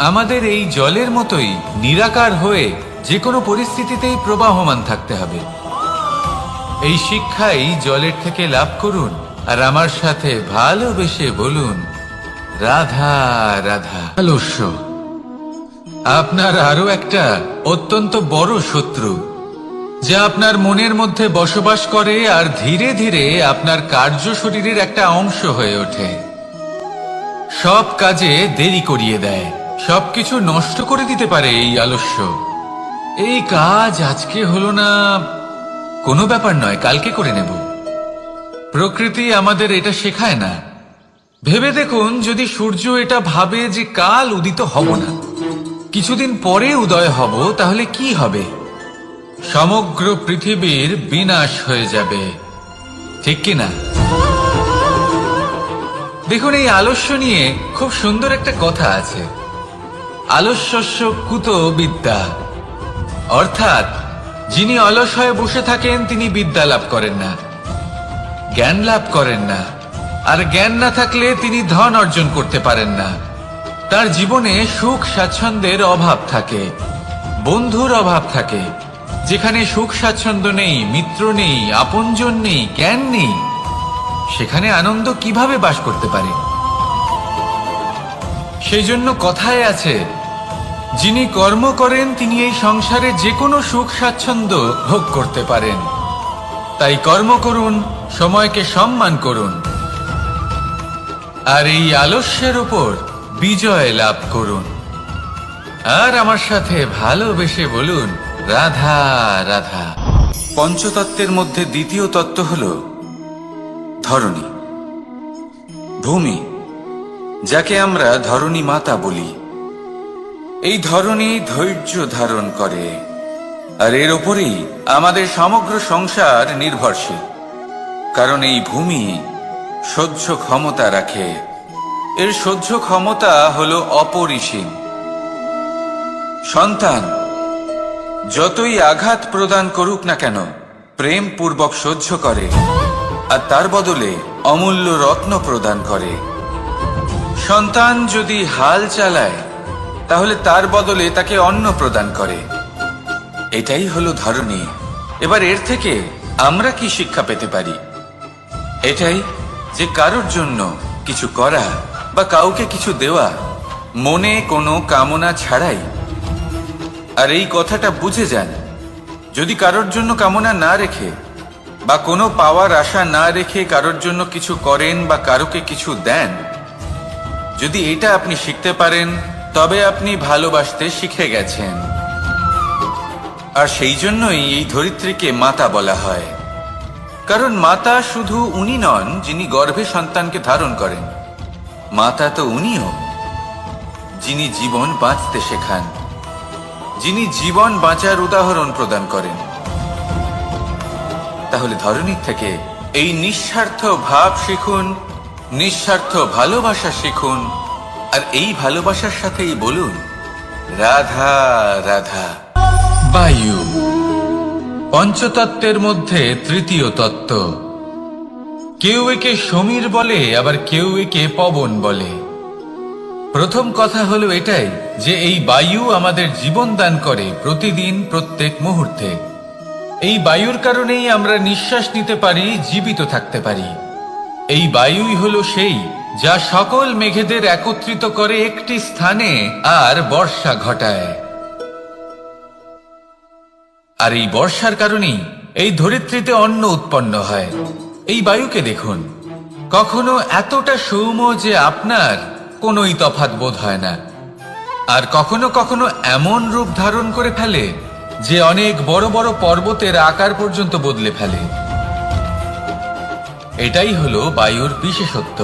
আমাদের এই জলের মতোই নিরাকার হয়ে যে কোনো পরিস্থিতিতেই প্রবাহমান থাকতে হবে। এই শিক্ষাই জলের থেকে লাভ করুন, আর আমার সাথে ভালোবেসে বলুন, রাধা রাধা। আলস্য আপনার আরো একটা অত্যন্ত বড় শত্রু, যা আপনার মনের মধ্যে বসবাস করে আর ধীরে ধীরে আপনার কার্য শরীরের একটা অংশ হয়ে ওঠে। সব কাজে দেরি করিয়ে দেয়, সবকিছু নষ্ট করে দিতে পারে এই আলস্য। এই কাজ আজকে হলো না, কোনো ব্যাপার নয়, কালকে করে নেব। প্রকৃতি আমাদের এটা শেখায় না। ভেবে দেখুন, যদি সূর্য এটা ভাবে যে কাল উদিত হব না, কিছুদিন পরে উদয় হব, তাহলে কি হবে? সমগ্র পৃথিবীর বিনাশ হয়ে যাবে, ঠিক কিনা? দেখুন, এই আলস্য নিয়ে খুব সুন্দর একটা কথা আছে, আলস্যস্য কুত বিদ্যা। অর্থাৎ যিনি অলস হয়ে বসে থাকেন তিনি বিদ্যা লাভ করেন না, জ্ঞান লাভ করেন না, আর জ্ঞান না থাকলে তিনি ধন অর্জন করতে পারেন না। তার জীবনে সুখ স্বাচ্ছন্দ্যের অভাব থাকে, বন্ধুর অভাব থাকে। যেখানে সুখ স্বাচ্ছন্দ্য নেই, মিত্র নেই, আপনজন নেই, জ্ঞান নেই, সেখানে আনন্দ কিভাবে বাস করতে পারে? সেই জন্য কথায় আছে, যিনি কর্ম করেন তিনি এই সংসারে যে কোনো সুখ স্বাচ্ছন্দ্য ভোগ করতে পারেন। তাই কর্ম করুন, সময়কে সম্মান করুন, আর এই আলস্যের উপর বিজয় লাভ করুন। আর আমার সাথে ভালোবেসে বলুন, রাধা রাধা। পঞ্চতত্ত্বের মধ্যে দ্বিতীয় তত্ত্ব হল ধরণী, ভূমি, যাকে আমরা ধরণী মাতা বলি। এই ধরণী ধৈর্য ধারণ করে, আর এর ওপরেই আমাদের সমগ্র সংসার নির্ভরশীল। কারণ এই ভূমি সহ্য ক্ষমতা রাখে, এর সহ্য ক্ষমতা হলো অপরিসীম। সন্তান যতই আঘাত প্রদান করুক না কেন, প্রেম পূর্বক সহ্য করে, আর তার বদলে অমূল্য রত্ন প্রদান করে। সন্তান যদি হাল চালায়, তাহলে তার বদলে তাকে অন্ন প্রদান করে। এটাই হলো ধরণী। এবার এর থেকে আমরা কি শিক্ষা পেতে পারি? এটাই যে কারোর জন্য কিছু করা বা কাউকে কিছু দেওয়া মনে কোনো কামনা ছাড়াই। আর এই কথাটা বুঝে যান, যদি কারোর জন্য কামনা না রেখে বা কোনো পাওয়ার আশা না রেখে কারোর জন্য কিছু করেন বা কারোকে কিছু দেন, যদি এটা আপনি শিখতে পারেন, তবে আপনি ভালোবাসতে শিখে গেছেন। আর সেই জন্যই এই ধরিত্রীকে মাতা বলা হয়। কারণ মাতা শুধু উনি নন যিনি গর্ভে সন্তানকে ধারণ করেন, মাতা তো উনিও যিনি জীবন বাঁচতে শেখান, যিনি জীবন বাঁচার উদাহরণ প্রদান করেন। তাহলে ধরণীর থেকে এই নিঃস্বার্থ ভাব শিখুন, নিঃস্বার্থ ভালোবাসা শিখুন, আর এই ভালোবাসার সাথেই বলুন, রাধা রাধা। বায়ু পঞ্চতত্ত্বের মধ্যে তৃতীয় তত্ত্ব। কেউ একে সমীর বলে, আবার কেউ একে পবন বলে। প্রথম কথা হলো এটাই যে এই বায়ু আমাদের জীবন দান করে প্রতিদিন, প্রত্যেক মুহূর্তে। এই বায়ুর কারণেই আমরা নিঃশ্বাস নিতে পারি, জীবিত থাকতে পারি। এই বায়ুই হলো সেই যা সকল মেঘেদের একত্রিত করে একটি স্থানে আর বর্ষা ঘটায়। আর এই বর্ষার কারণেই এই ধরিত্রীতে অন্ন উৎপন্ন হয়। এই বায়ুকে দেখুন, কখনো এতটা সৌম্য যে আপনার কোনোই তফাৎ বোধ হয় না, আর কখনো কখনো এমন রূপ ধারণ করে ফেলে যে অনেক বড় বড় পর্বতের আকার পর্যন্ত বদলে ফেলে। এটাই হলো বায়ুর বিশেষত্ব।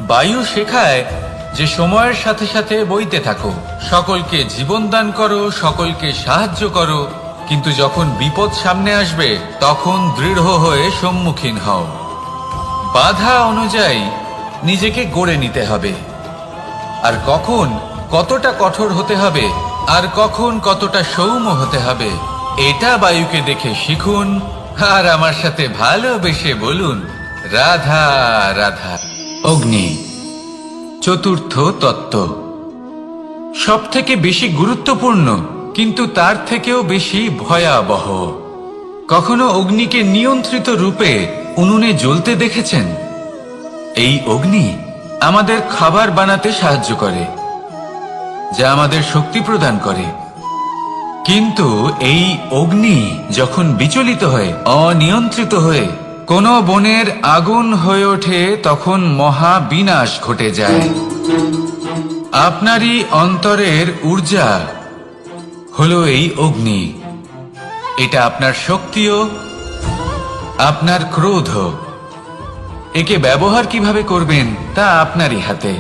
বায়ু শেখায় যে সময়ের সাথে সাথে বইতে থাকো, সকলকে জীবন দান করো, সকলকে সাহায্য করো, কিন্তু যখন বিপদ সামনে আসবে তখন দৃঢ় হয়ে সম্মুখীন হও। বাধা অনুযায়ী নিজেকে গড়ে নিতে হবে, আর কখন কতটা কঠোর হতে হবে আর কখন কতটা সৌম্য হতে হবে, এটা বায়ুকে দেখে শিখুন। আর আমার সাথে ভালোবেসে বলুন, রাধা রাধা। অগ্নি চতুর্থ তত্ত্ব, সব থেকে বেশি গুরুত্বপূর্ণ কিন্তু তার থেকেও বেশি ভয়াবহ। কখনো অগ্নিকে নিয়ন্ত্রিত রূপে উনুনে জ্বলতে দেখেছেন? এই অগ্নি আমাদের খাবার বানাতে সাহায্য করে, যা আমাদের শক্তি প্রদান করে। কিন্তু এই অগ্নি যখন বিচলিত হয়ে, অনিয়ন্ত্রিত হয়ে কোন বনের আগুন হয়ে ওঠে, তখন মহা বিনাশ ঘটে যায়। আপনারই অন্তরের ঊর্জা হলো এই অগ্নি। এটা আপনার শক্তিও, আপনার ক্রোধ। একে ব্যবহার কিভাবে করবেন তা আপনারই হাতে।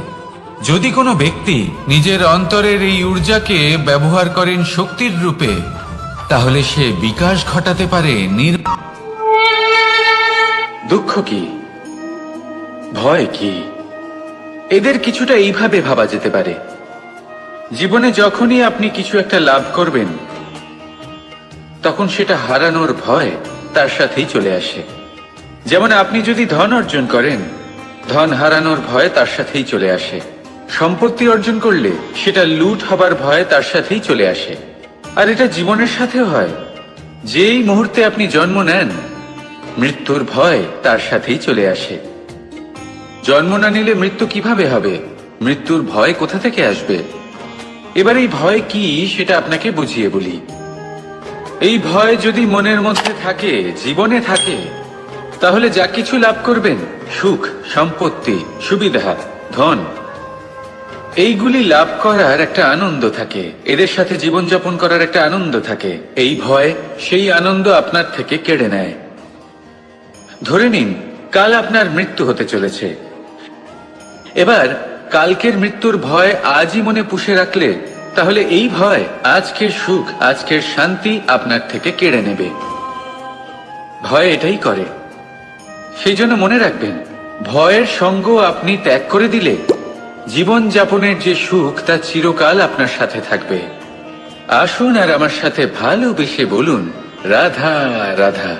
যদি কোনো ব্যক্তি নিজের অন্তরের এই ঊর্জাকে ব্যবহার করেন শক্তির রূপে, তাহলে সে বিকাশ ঘটাতে পারে দুঃখ কি, ভয় কি, এদের কিছুটা এইভাবে ভাবা যেতে পারে। জীবনে যখনই আপনি কিছু একটা লাভ করবেন, তখন সেটা হারানোর ভয় তার সাথেই চলে আসে। যেমন আপনি যদি ধন অর্জন করেন, ধন হারানোর ভয় তার সাথেই চলে আসে। সম্পত্তি অর্জন করলে সেটা লুট হবার ভয় তার সাথেই চলে আসে। আর এটা জীবনের সাথেও হয়। যেই মুহূর্তে আপনি জন্ম নেন, মৃত্যুর ভয় তার সাথেই চলে আসে। জন্ম না নিলে মৃত্যু কিভাবে হবে? মৃত্যুর ভয় কোথা থেকে আসবে? এবার এই ভয় কি সেটা আপনাকে বুঝিয়ে বলি। এই ভয় যদি মনের মধ্যে থাকে, জীবনে থাকে, তাহলে যা কিছু লাভ করবেন, সুখ, সম্পত্তি, সুবিধা, ধন, এইগুলি লাভ করার একটা আনন্দ থাকে, এদের সাথে জীবনযাপন করার একটা আনন্দ থাকে। এই ভয় সেই আনন্দ আপনার থেকে কেড়ে নেয়। ধরে নিন কাল আপনার মৃত্যু হতে চলেছে। এবার কালকের মৃত্যুর ভয় আজই মনে পুষে রাখলে, তাহলে এই ভয় আজকের সুখ, আজকের শান্তি আপনার থেকে কেড়ে নেবে। ভয় এটাই করে। সেই জন্য মনে রাখবেন, ভয়ের সঙ্গ আপনি ত্যাগ করে দিলে জীবন যাপনের যে সুখ তা চিরকাল আপনার সাথে থাকবে। আসুন আর আমার সাথে ভালোবেসে বলুন, রাধা রাধা।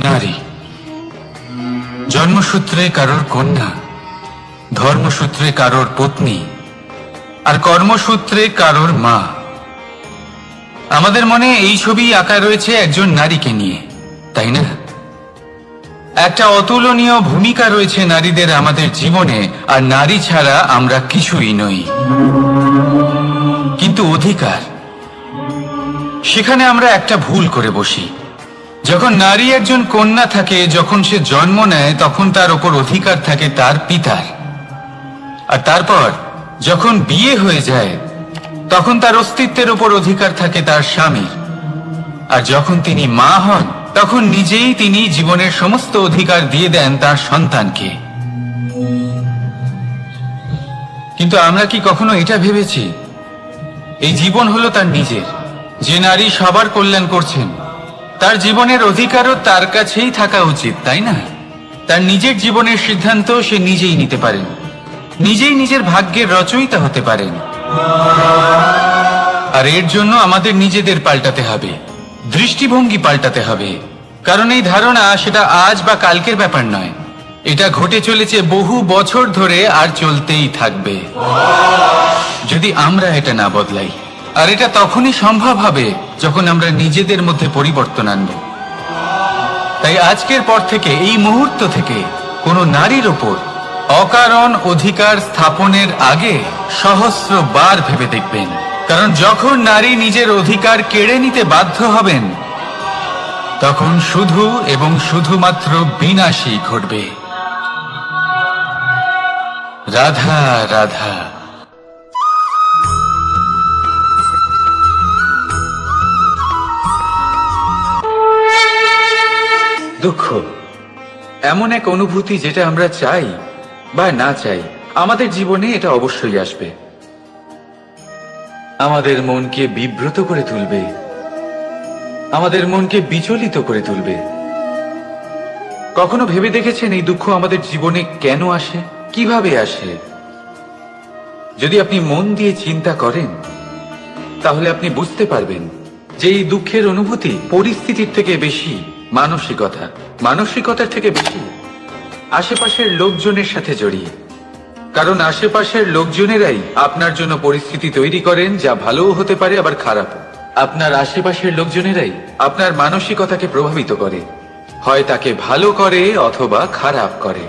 নারী জন্মসূত্রে কারোর কন্যা, ধর্মসূত্রে কারোর পত্নী, আর কর্মসূত্রে কারোর মা। আমাদের মনে এই ছবি আঁকা রয়েছে একজন নারীকে নিয়ে, তাই না? একটা অতুলনীয় ভূমিকা রয়েছে নারীদের আমাদের জীবনে, আর নারী ছাড়া আমরা কিছুই নই। কিন্তু অধিকার, সেখানে আমরা একটা ভুল করে বসি। যখন নারী একজন কন্যা থাকে, যখন সে জন্ম নেয়, তখন তার ওপর অধিকার থাকে তার পিতার। আর তারপর যখন বিয়ে হয়ে যায়, তখন তার অস্তিত্বের ওপর অধিকার থাকে তার স্বামীর। আর যখন তিনি মা হন, তখন নিজেই তিনি জীবনের সমস্ত অধিকার দিয়ে দেন তার সন্তানকে। কিন্তু আমরা কি কখনো এটা ভেবেছি, এই জীবন হলো তার নিজের? যে নারী সবার কল্যাণ করছেন, তার জীবনের অধিকারও তার কাছেই থাকা উচিত, তাই না? তার নিজের জীবনের সিদ্ধান্ত সে নিজেই নিতে পারেন, নিজেই নিজের ভাগ্যের রচয়িতা হতে পারেন। আর এর জন্য আমাদের নিজেদের পাল্টাতে হবে, দৃষ্টিভঙ্গি পাল্টাতে হবে। কারণ এই ধারণা সেটা আজ বা কালকের ব্যাপার নয়, এটা ঘটে চলেছে বহু বছর ধরে, আর চলতেই থাকবে যদি আমরা এটা না বদলাই। আর এটা তখনই সম্ভব হবে যখন আমরা নিজেদের মধ্যে পরিবর্তন আনব। তাই আজকের পর থেকে, এই মুহূর্ত থেকে, কোনো নারীর ওপর অকারণ অধিকার স্থাপনের আগে সহস্রবার ভেবে দেখবেন। কারণ যখন নারী নিজের অধিকার কেড়ে নিতে বাধ্য হবেন, তখন শুধু এবং শুধুমাত্র বিনাশই ঘটবে। রাধা রাধা। দুঃখ এমন এক অনুভূতি যেটা আমরা চাই বা না চাই, আমাদের জীবনে এটা অবশ্যই আসবে। আমাদের মনকে বিব্রত করে তুলবে, আমাদের মনকে বিচলিত করে তুলবে। কখনো ভেবে দেখেছেন এই দুঃখ আমাদের জীবনে কেন আসে, কিভাবে আসে? যদি আপনি মন দিয়ে চিন্তা করেন, তাহলে আপনি বুঝতে পারবেন যে এই দুঃখের অনুভূতি পরিস্থিতির থেকে বেশি মানসিকতার থেকে বেশি আশেপাশের লোকজনের সাথে জড়িয়ে। কারণ আশেপাশের লোকজনেরাই আপনার জন্য পরিস্থিতি তৈরি করেন, যা ভালোও হতে পারে আবার খারাপও। আপনার আশেপাশের লোকজনেরাই আপনার মানসিকতাকে প্রভাবিত করে, হয় তাকে ভালো করে অথবা খারাপ করে।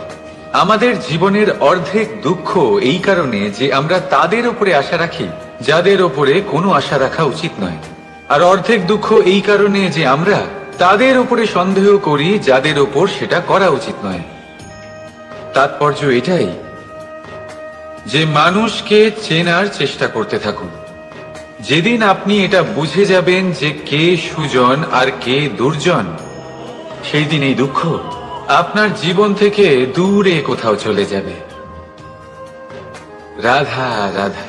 আমাদের জীবনের অর্ধেক দুঃখ এই কারণে যে আমরা তাদের উপরে আশা রাখি যাদের উপরে কোনো আশা রাখা উচিত নয়, আর অর্ধেক দুঃখ এই কারণে যে আমরা তাদের উপরে সন্দেহ করি যাদের উপর সেটা করা উচিত নয়। তাৎপর্য এটাই যে মানুষকে চেনার চেষ্টা করতে থাকুন। যেদিন আপনি এটা বুঝে যাবেন যে কে সুজন আর কে দুর্জন, সেই দিন এই দুঃখ আপনার জীবন থেকে দূরে কোথাও চলে যাবে। রাধা রাধা।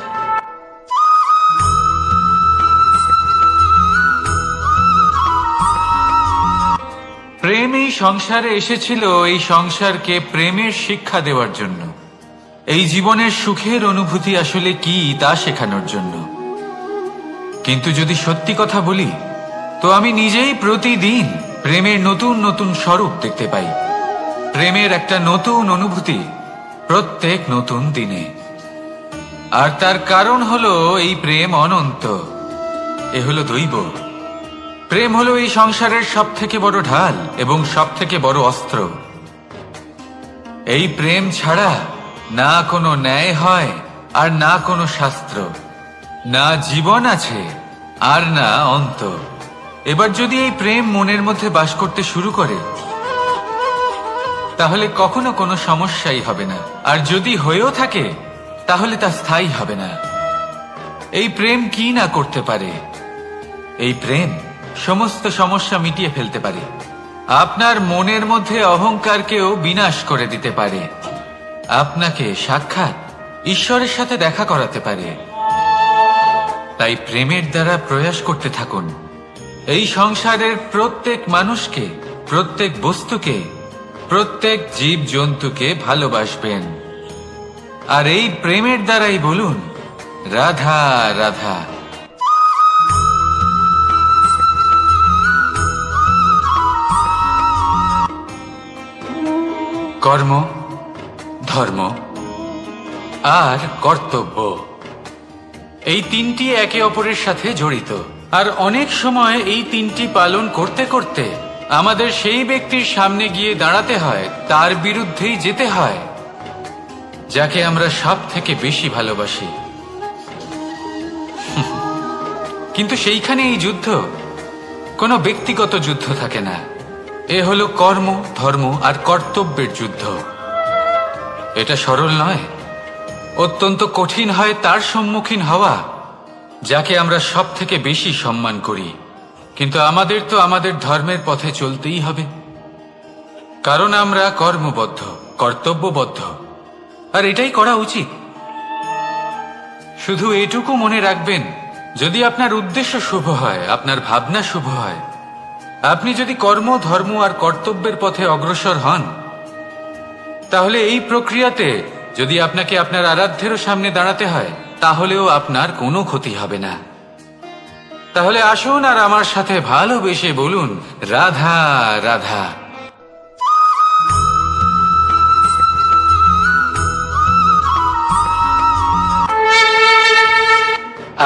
প্রেম এই সংসারে এসেছিল এই সংসারকে প্রেমের শিক্ষা দেওয়ার জন্য, এই জীবনের সুখের অনুভূতি আসলে কি তা শেখানোর জন্য। কিন্তু যদি সত্যি কথা বলি, তো আমি নিজেই প্রতিদিন প্রেমের নতুন নতুন স্বরূপ দেখতে পাই, প্রেমের একটা নতুন অনুভূতি প্রত্যেক নতুন দিনে। আর তার কারণ হলো এই প্রেম অনন্ত, এ হলো দৈব। প্রেম হলো এই সংসারের সব থেকে বড় ঢাল এবং সব থেকে বড় অস্ত্র। এই প্রেম ছাড়া না কোনো ন্যায় হয় আর না কোনো শাস্ত্র, না জীবন আছে আর না অন্ত। এবার যদি এই প্রেম মনের মধ্যে বাস করতে শুরু করে, তাহলে কখনো কোনো সমস্যাই হবে না, আর যদি হয়েও থাকে তাহলে তা স্থায়ী হবে না। এই প্রেম কি না করতে পারে? এই প্রেম সমস্ত সমস্যা মিটিয়ে ফেলতে পারে, আপনার মনের মধ্যে অহংকারকেও বিনাশ করে দিতে পারে, আপনাকে সাক্ষাৎ ঈশ্বরের সাথে দেখা করাতে পারে। তাই প্রেমের দ্বারা প্রয়াস করতে থাকুন। এই সংসারের প্রত্যেক মানুষকে, প্রত্যেক বস্তুকে, প্রত্যেক জীব জন্তুকে ভালোবাসবেন। আর এই প্রেমের দ্বারাই বলুন রাধা রাধা। কর্ম, ধর্ম আর কর্তব্য, এই তিনটি একে অপরের সাথে জড়িত। আর অনেক সময় এই তিনটি পালন করতে করতে আমাদের সেই ব্যক্তির সামনে গিয়ে দাঁড়াতে হয়, তার বিরুদ্ধেই যেতে হয়, যাকে আমরা সব থেকে বেশি ভালোবাসি। কিন্তু সেইখানে এই যুদ্ধ কোনো ব্যক্তিগত যুদ্ধ থাকে না, এ হলো কর্ম, ধর্ম আর কর্তব্যের যুদ্ধ। এটা সরল নয়, অত্যন্ত কঠিন হয় তার সম্মুখীন হওয়া যাকে আমরা সব থেকে বেশি সম্মান করি। কিন্তু আমাদের তো আমাদের ধর্মের পথে চলতেই হবে, কারণ আমরা কর্মবদ্ধ, কর্তব্যবদ্ধ, আর এটাই করা উচিত। শুধু এটুকু মনে রাখবেন, যদি আপনার উদ্দেশ্য শুভ হয়, আপনার ভাবনা শুভ হয়, আপনি যদি কর্ম, ধর্ম আর কর্তব্যের পথে অগ্রসর হন, তাহলে এই প্রক্রিয়াতে যদি আপনাকে আপনার আরাধ্যেরও সামনে দাঁড়াতে হয়, তাহলেও আপনার কোনো ক্ষতি হবে না। তাহলে আসুন আর আমার সাথে ভালোবেসে বলুন রাধা রাধা।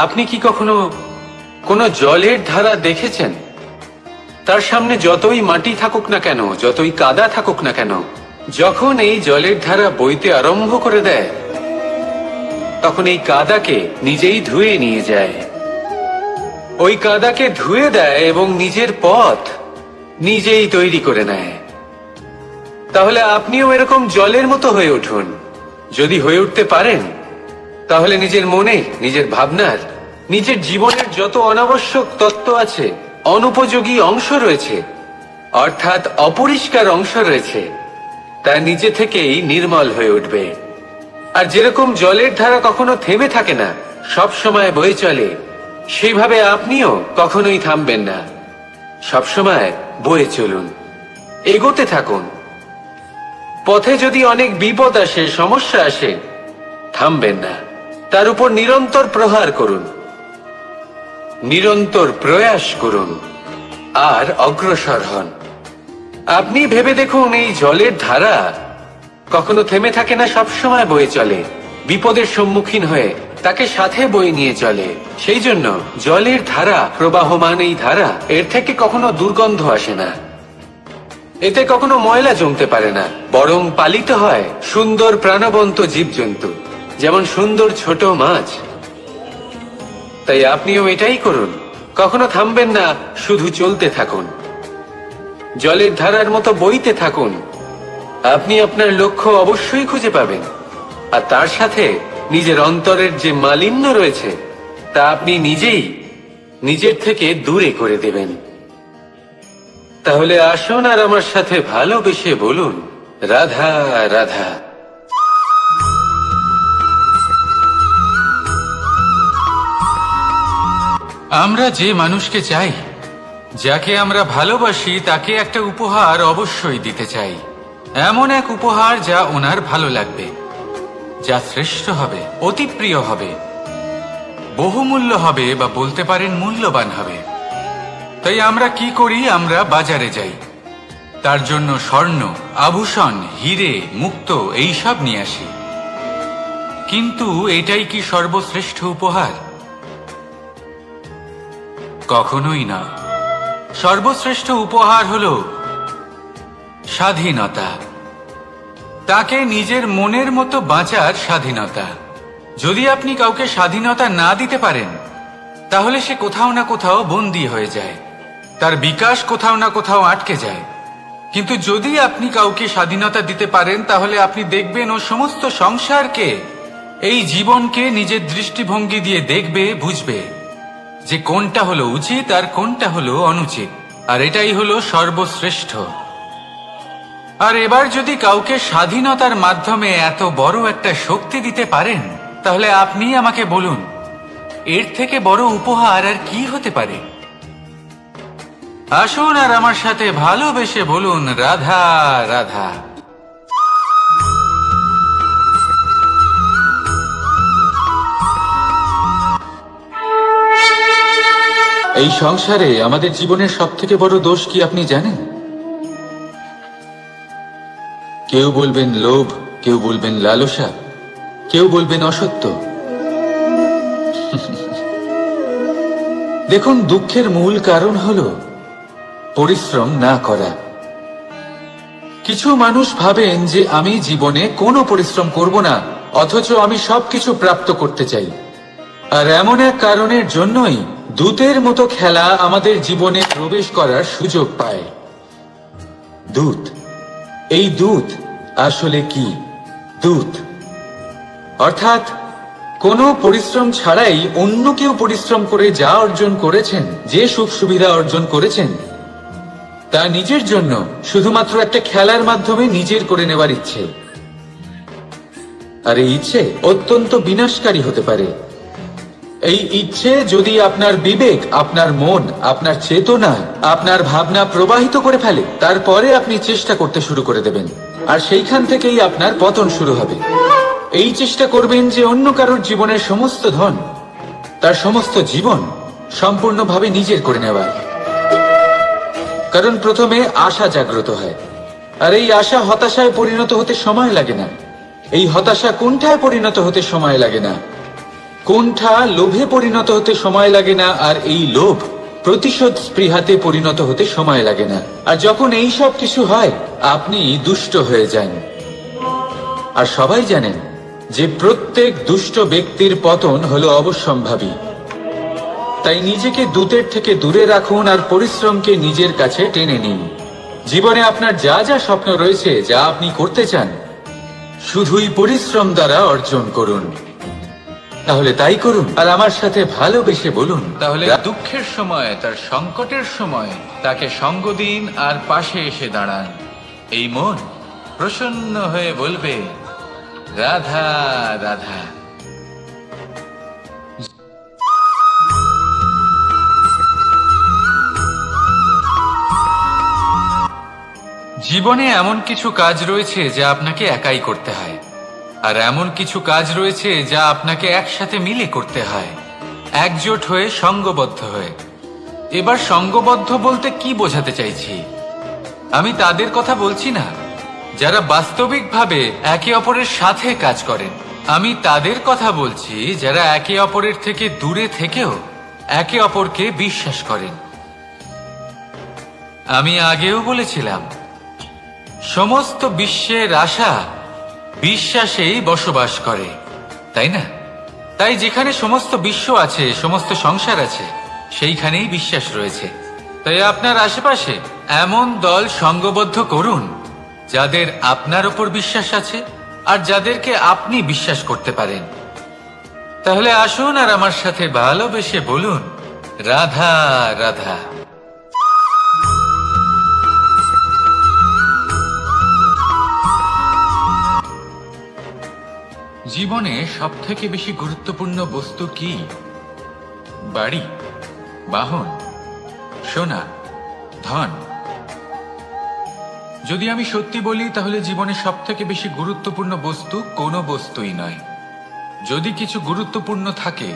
আপনি কি কখনো কোনো জলের ধারা দেখেছেন? তার সামনে যতই মাটি থাকুক না কেন, যতই কাদা থাকুক না কেন, যখন এই জলের ধারা বইতে আরম্ভ করে দেয়, তখন এই কাদাকে নিজেই ধুয়ে নিয়ে যায়। ওই কাদাকে ধুয়ে দেয় এবং নিজের পথ নিজেই তৈরি করে নেয়। তাহলে আপনিও এরকম জলের মতো হয়ে উঠুন। যদি হয়ে উঠতে পারেন, তাহলে নিজের মনে, নিজের ভাবনার, নিজের জীবনের যত অনাবশ্যক তত্ত্ব আছে, অনুপযোগী অংশ রয়েছে, অর্থাৎ অপরিষ্কার অংশ রয়েছে, তা নিজে থেকেই নির্মল হয়ে উঠবে। আর যেরকম জলের ধারা কখনো থেমে থাকে না, সব সময় বয়ে চলে, সেইভাবে আপনিও কখনোই থামবেন না। সব সময় বয়ে চলুন, এগোতে থাকুন। পথে যদি অনেক বিপদ আসে, সমস্যা আসে, থামবেন না, তার উপর নিরন্তর প্রহার করুন, নিরন্তর প্রয়াস করুন আর অগ্রসর হন। আপনি ভেবে দেখুন, এই জলের ধারা কখনো থেমে থাকে না, সবসময় বয়ে চলে, বিপদের সম্মুখীন হয়ে তাকে সাথে বয়ে নিয়ে চলে। সেই জন্য জলের ধারা, প্রবাহমান এই ধারা, এর থেকে কখনো দুর্গন্ধ আসে না, এতে কখনো ময়লা জমতে পারে না, বরং পালিত হয় সুন্দর প্রাণবন্ত জীবজন্তু, যেমন সুন্দর ছোট মাছ। তাই আপনিও এটাই করুন, কখনো থামবেন না, শুধু চলতে থাকুন, জলের ধারার মতো বইতে থাকুন। আপনি আপনার লক্ষ্য অবশ্যই খুঁজে পাবেন, আর তার সাথে নিজের অন্তরের যে মালিন্য রয়েছে, তা আপনি নিজেই নিজের থেকে দূরে করে দেবেন। তাহলে আসুন আর আমার সাথে ভালোবেসে বলুন রাধা রাধা। আমরা যে মানুষকে চাই, যাকে আমরা ভালোবাসি, তাকে একটা উপহার অবশ্যই দিতে চাই। এমন এক উপহার যা ওনার ভালো লাগবে, যা শ্রেষ্ঠ হবে, অতি প্রিয় হবে, বহুমূল্য হবে, বা বলতে পারেন মূল্যবান হবে। তাই আমরা কি করি? আমরা বাজারে যাই, তার জন্য স্বর্ণ, আভূষণ, হিরে, মুক্তো এইসব নিয়ে আসি। কিন্তু এটাই কি সর্বশ্রেষ্ঠ উপহার? কখনোই না। সর্বশ্রেষ্ঠ উপহার হলো স্বাধীনতা, তাকে নিজের মনের মতো বাঁচার স্বাধীনতা। যদি আপনি কাউকে স্বাধীনতা না দিতে পারেন, তাহলে সে কোথাও না কোথাও বন্দী হয়ে যায়, তার বিকাশ কোথাও না কোথাও আটকে যায়। কিন্তু যদি আপনি কাউকে স্বাধীনতা দিতে পারেন, তাহলে আপনি দেখবেন ও সমস্ত সংসারকে, এই জীবনকে নিজের দৃষ্টিভঙ্গি দিয়ে দেখবে, বুঝবে যে কোনটা হলো উচিত আর কোনটা হলো অনুচিত। আর এটাই হলো সর্বশ্রেষ্ঠ। আর এবার যদি কাউকে স্বাধীনতার মাধ্যমে এত বড় একটা শক্তি দিতে পারেন, তাহলে আপনি আমাকে বলুন, এর থেকে বড় উপহার আর কি হতে পারে? আসুন আর আমার সাথে ভালোবেসে বলুন, রাধা রাধা। এই সংসারে আমাদের জীবনের সবথেকে বড় দোষ কি আপনি জানেন? কেউ বলবেন লোভ, কেউ বলবেন লালসা, কেউ বলবেন অসত্য। দেখুন, দুঃখের মূল কারণ হলো পরিশ্রম না করা। কিছু মানুষ ভাবেন যে আমি জীবনে কোনো পরিশ্রম করব না, অথচ আমি সবকিছু প্রাপ্ত করতে চাই। আর এমন এক কারণের জন্যই দূতের মতো খেলা আমাদের জীবনে প্রবেশ করার সুযোগ পায়। দূত। এই দূত আসলে কি? দূত অর্থাৎ কোনো পরিশ্রম ছাড়াই অন্য কেউ পরিশ্রম করে যা অর্জন করেছেন, যে সুখ সুবিধা অর্জন করেছেন, তা নিজের জন্য শুধুমাত্র একটা খেলার মাধ্যমে নিজের করে নেওয়ার ইচ্ছে। আর এই ইচ্ছে অত্যন্ত বিনাশকারী হতে পারে। এই ইচ্ছে যদি আপনার বিবেক, আপনার মন, আপনার চেতনা, আপনার ভাবনা প্রবাহিত করে ফেলে, তারপরে আপনি চেষ্টা করতে শুরু করে দেবেন, আর সেইখান থেকেই আপনার পতন শুরু হবে। এই চেষ্টা করবেন যে অন্য কারোর জীবনের সমস্ত ধন, তার সমস্ত জীবন সম্পূর্ণভাবে নিজের করে নেওয়ার। কারণ প্রথমে আশা জাগ্রত হয়, আর এই আশা হতাশায় পরিণত হতে সময় লাগে না। এই হতাশা কুণ্ঠায় পরিণত হতে সময় লাগে না, কুণ্ঠা লোভে পরিণত হতে সময় লাগে না, আর এই লোভ প্রতিশোধ স্পৃহাতে পরিণত হতে সময় লাগে না। আর যখন এই সব কিছু হয়, আপনি দুষ্ট হয়ে যান। আর সবাই জানেন যে প্রত্যেক দুষ্ট ব্যক্তির পতন হলো অবশ্যম্ভাবী। তাই নিজেকে দূতের থেকে দূরে রাখুন আর পরিশ্রমকে নিজের কাছে টেনে নিন। জীবনে আপনার যা যা স্বপ্ন রয়েছে, যা আপনি করতে চান, শুধুই পরিশ্রম দ্বারা অর্জন করুন। তাহলে তাই করুন, আর আমার সাথে ভালোবেসে বলুন, তাহলে দুঃখের সময়, তার সংকটের সময় তাকে সঙ্গ দিন আর পাশে এসে দাঁড়ান। এই মন প্রসন্ন হয়ে বলবে, রাধা রাধা। জীবনে এমন কিছু কাজ রয়েছে যা আপনাকে একাই করতে হয়, আর এমন কিছু কাজ রয়েছে যা আপনাকে একসাথে মিলে করতে হয়, একজোট হয়ে, সঙ্গবদ্ধ হয়ে। এবার সঙ্গবদ্ধ বলতে কি বোঝাতে চাইছি? আমি তাদের কথা বলছি না যারা বাস্তবিকভাবে একে অপরের সাথে কাজ করেন। আমি তাদের কথা বলছি যারা একে অপরের থেকে দূরে থেকেও একে অপরকে বিশ্বাস করেন। আমি আগেও বলেছিলাম, সমস্ত বিশ্বের আশা বিশ্বাসেই বসবাস করে, তাই না? তাই যেখানে সমস্ত বিশ্ব আছে, সমস্ত সংসার আছে, সেইখানেই বিশ্বাস রয়েছে। তাই আপনার আশেপাশে এমন দল সঙ্গবদ্ধ করুন যাদের আপনার উপর বিশ্বাস আছে আর যাদেরকে আপনি বিশ্বাস করতে পারেন। তাহলে আসুন আর আমার সাথে ভালোবেসে বলুন, রাধা রাধা। জীবনে সবথেকে বেশি গুরুত্বপূর্ণ বস্তু কি? বাড়ি। বাহন, সোনা, ধন। যদি আমি সত্যি বলি তাহলে জীবনের সব থেকে বেশি গুরুত্বপূর্ণ বস্তু কোনো বস্তুই নয়। যদি কিছু গুরুত্বপূর্ণ থাকে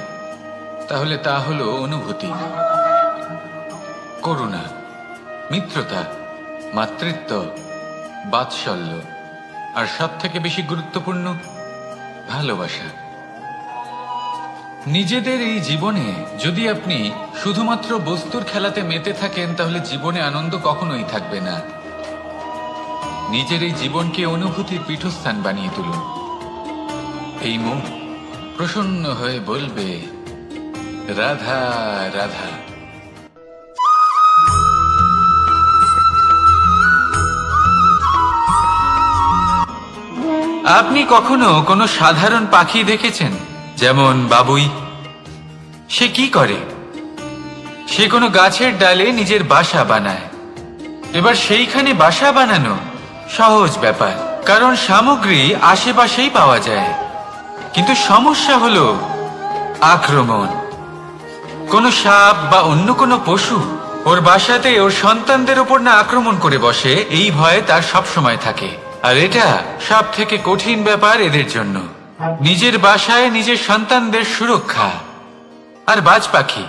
তাহলে তা হলো অনুভূতি, করুণা, মিত্রতা, মাতৃত্ব, বাৎসল্য, আর সব থেকে বেশি গুরুত্বপূর্ণ ভালোবাসা। নিজেদের এই জীবনে যদি আপনি শুধুমাত্র বস্তুর খেলাতে মেতে থাকেন তাহলে জীবনে আনন্দ কখনোই থাকবে না। নিজের এই জীবনকে অনুভূতির পীঠস্থান বানিয়ে তুলুন। এই মন প্রসন্ন হয়ে বলবে, রাধা রাধা। আপনি কখনো কোনো সাধারণ পাখি দেখেছেন? যেমন বাবুই। সে কি করে? সে কোনো গাছের ডালে নিজের বাসা বানায়। এবার সেইখানে বাসা বানানো সহজ ব্যাপার, কারণ সামগ্রী আশেপাশেই পাওয়া যায়। কিন্তু সমস্যা হলো আক্রমণ। কোনো সাপ বা অন্য কোনো পশু ওর বাসাতে ওর সন্তানদের উপর না আক্রমণ করে বসে, এই ভয়ে তার সব সময় থাকে। আর এটা সব থেকে কঠিন ব্যাপার এদের জন্য, নিজের বাসায় নিজের সন্তানদের সুরক্ষা। আর বাজ পাখি,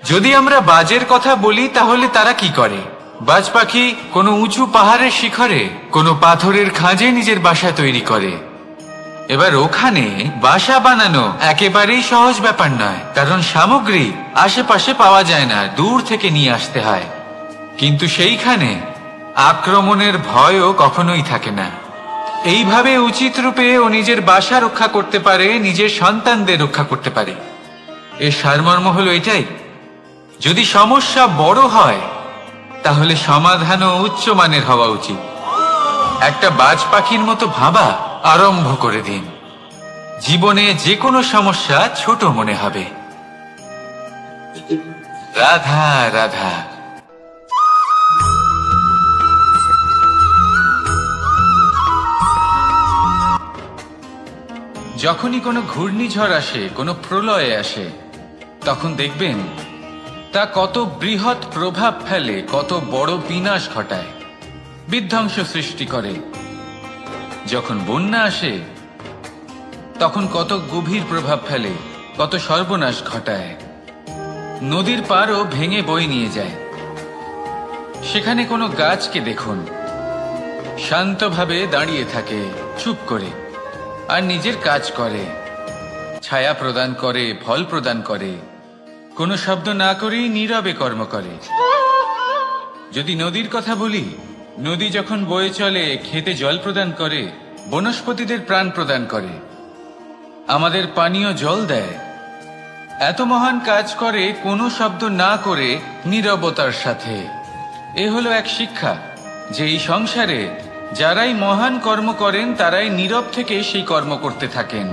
যদি আমরা বাজের কথা বলি তাহলে তারা কি করে? বাজ পাখি কোনো উঁচু পাহাড়ের শিখরে কোনো পাথরের খাঁজে নিজের বাসা তৈরি করে। এবার ওখানে বাসা বানানো একেবারেই সহজ ব্যাপার নয়, কারণ সামগ্রী আশেপাশে পাওয়া যায় না, দূর থেকে নিয়ে আসতে হয়। কিন্তু সেইখানে আক্রমণের ভয়ও কখনোই থাকে না। এইভাবে উচিত রূপে ও নিজের বাসা রক্ষা করতে পারে, নিজের সন্তানদের রক্ষা করতে পারে। এর সারমর্ম হলো এটাই, যদি সমস্যা বড় হয় তাহলে সমাধানও উচ্চমানের হওয়া উচিত। একটা বাজ পাখির মতো ভাবা আরম্ভ করে দিন। জীবনে যে কোনো সমস্যা ছোট মনে হবে। রাধা রাধা। যখনই কোনো ঘূর্ণিঝড় আসে, কোনো প্রলয় আসে, তখন দেখবেন তা কত বৃহৎ প্রভাব ফেলে, কত বড় বিনাশ ঘটায়, বিধ্বংস সৃষ্টি করে। যখন বন্যা আসে তখন কত গভীর প্রভাব ফেলে, কত সর্বনাশ ঘটায়। নদীর পাড়ও ভেঙে বয়ে নিয়ে যায়। সেখানে কোনো গাছকে দেখুন, শান্তভাবে দাঁড়িয়ে থাকে, চুপ করে, আর নিজের কাজ করে, ছায়া প্রদান করে, ফল প্রদান করে, কোনো শব্দ না করেই নীরবে কর্ম করে। যদি নদীর কথা বলি, নদী যখন বয়ে চলে খেতে জল প্রদান করে, বনস্পতিদের প্রাণ প্রদান করে, আমাদের পানীয় জল দেয়। এত মহান কাজ করে কোনো শব্দ না করে, নীরবতার সাথে। এ হলো এক শিক্ষা যে এই সংসারে যারাই মহান কর্ম করেন তারাই নীরব থেকে সেই কর্ম করতে থাকেন,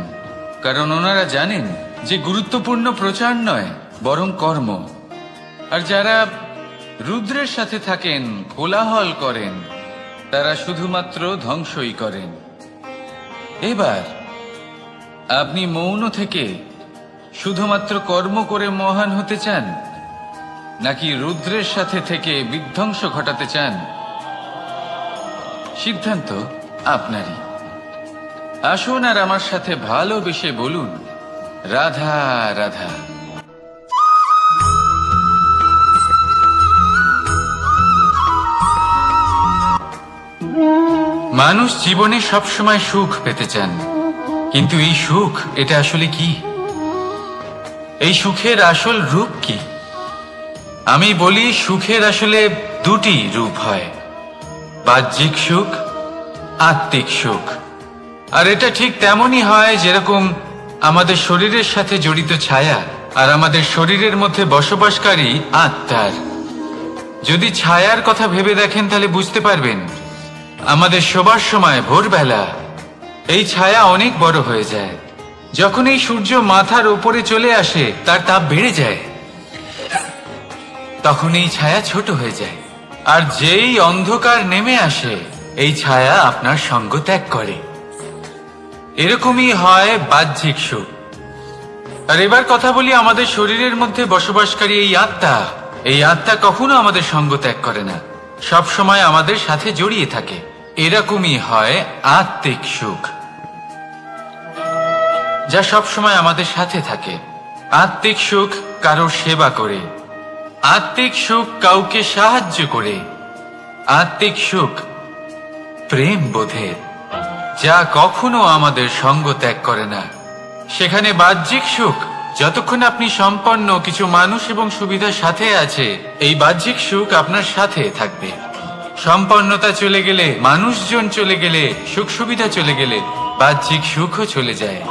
কারণ ওনারা জানেন যে গুরুত্বপূর্ণ প্রচার নয় বরং কর্ম। আর যারা রুদ্রের সাথে থাকেন, কোলাহল করেন, তারা শুধুমাত্র ধ্বংসই করেন। এবার আপনি মৌন থেকে শুধুমাত্র কর্ম করে মহান হতে চান, নাকি রুদ্রের সাথে থেকে বিধ্বংস ঘটাতে চান? সিদ্ধান্ত আপনারই। আসুন আর আমার সাথে ভালোবেসে বলুন, রাধা রাধা। মানুষ জীবনে সবসময় সুখ পেতে চান, কিন্তু এই সুখ এটা আসলে কি? এই সুখের আসল রূপ কি? আমি বলি সুখের আসলে দুটি রূপ হয়, বাহ্যিক সুখ, আত্মিক সুখ। আর এটা ঠিক তেমনই হয় যেরকম আমাদের শরীরের সাথে জড়িত ছায়া আর আমাদের শরীরের মধ্যে বসবাসকারী আত্মার। যদি ছায়ার কথা ভেবে দেখেন তাহলে বুঝতে পারবেন আমাদের শোবার সময় ভোরবেলা এই ছায়া অনেক বড় হয়ে যায়। যখন এই সূর্য মাথার উপরে চলে আসে তার তাপ বেড়ে যায়, তখন এই ছায়া ছোট হয়ে যায়। আর যেই অন্ধকার নেমে আসে এই ছায়া আপনার সঙ্গ ত্যাগ করে। এরকমই হয় বাহ্যিক সুখ। আর এবার কথা বলি আমাদের শরীরের মধ্যে বসবাসকারী এই আত্মা। এই আত্মা কখনো আমাদের সঙ্গ ত্যাগ করে না, সব সময় আমাদের সাথে জড়িয়ে থাকে। এরকমই হয় আত্মিক সুখ, যা সব সময় আমাদের সাথে থাকে। আত্মিক সুখ কারোর সেবা করে, আত্মিক সুখ কাউকে সাহায্য করে, আত্মিক সুখ প্রেম বোধের, যা কখনো আমাদের সঙ্গ ত্যাগ করে না। সেখানে বাহ্যিক সুখ, যতক্ষণ আপনি সম্পন্ন কিছু মানুষ এবং সুবিধার সাথে আছে, এই বাহ্যিক সুখ আপনার সাথে থাকবে। সম্পন্নতা চলে গেলে, মানুষজন চলে গেলে, সুখ সুবিধা চলে গেলে বাহ্যিক সুখও চলে যায়।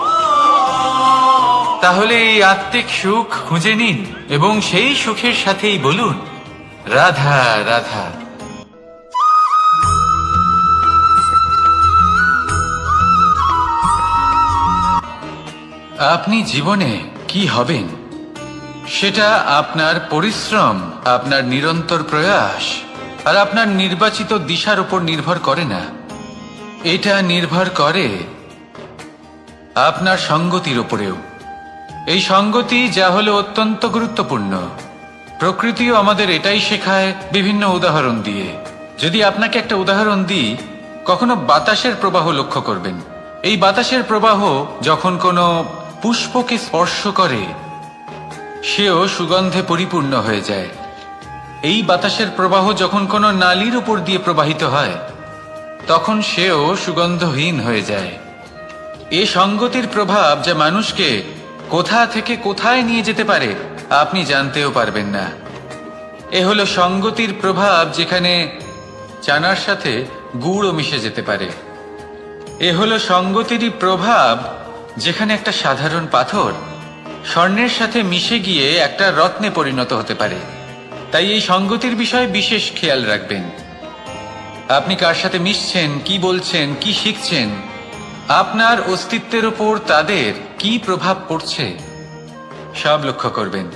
তাহলে এই আত্মিক সুখ খুঁজে নিন এবং সেই সুখের সাথেই বলুন রাধা রাধা। আপনি জীবনে কি হবেন সেটা আপনার পরিশ্রম, আপনার নিরন্তর প্রয়াস আর আপনার নির্বাচিত দিশার উপর নির্ভর করে না। এটা নির্ভর করে আপনার সঙ্গতির উপরেও। এই সঙ্গতি যা হলো অত্যন্ত গুরুত্বপূর্ণ। প্রকৃতিও আমাদের এটাই শেখায় বিভিন্ন উদাহরণ দিয়ে। যদি আপনাকে একটা উদাহরণ দিই, কখনো বাতাসের প্রবাহ লক্ষ্য করবেন। এই বাতাসের প্রবাহ যখন কোনো পুষ্পকে স্পর্শ করে, সেও সুগন্ধে পরিপূর্ণ হয়ে যায়। এই বাতাসের প্রবাহ যখন কোনো নালীর উপর দিয়ে প্রবাহিত হয়, তখন সেও সুগন্ধহীন হয়ে যায়। এ সঙ্গতির প্রভাব যা মানুষকে কোথা থেকে কোথায় নিয়ে যেতে পারে আপনি জানতেও পারবেন না। এ হলো সঙ্গতির প্রভাব, যেখানে চানার সাথে গুড়ও মিশে যেতে পারে। এ হলো সঙ্গতিরই প্রভাব, যেখানে একটা সাধারণ পাথর স্বর্ণের সাথে মিশে গিয়ে একটা রত্নে পরিণত হতে পারে। তাই এই সঙ্গতির বিষয়ে বিশেষ খেয়াল রাখবেন। আপনি কার সাথে মিশছেন, কি বলছেন, কি শিখছেন, আপনার অস্তিত্বের উপর তাদের কি প্রভাব পড়ছে সব লক্ষ্য করবেন।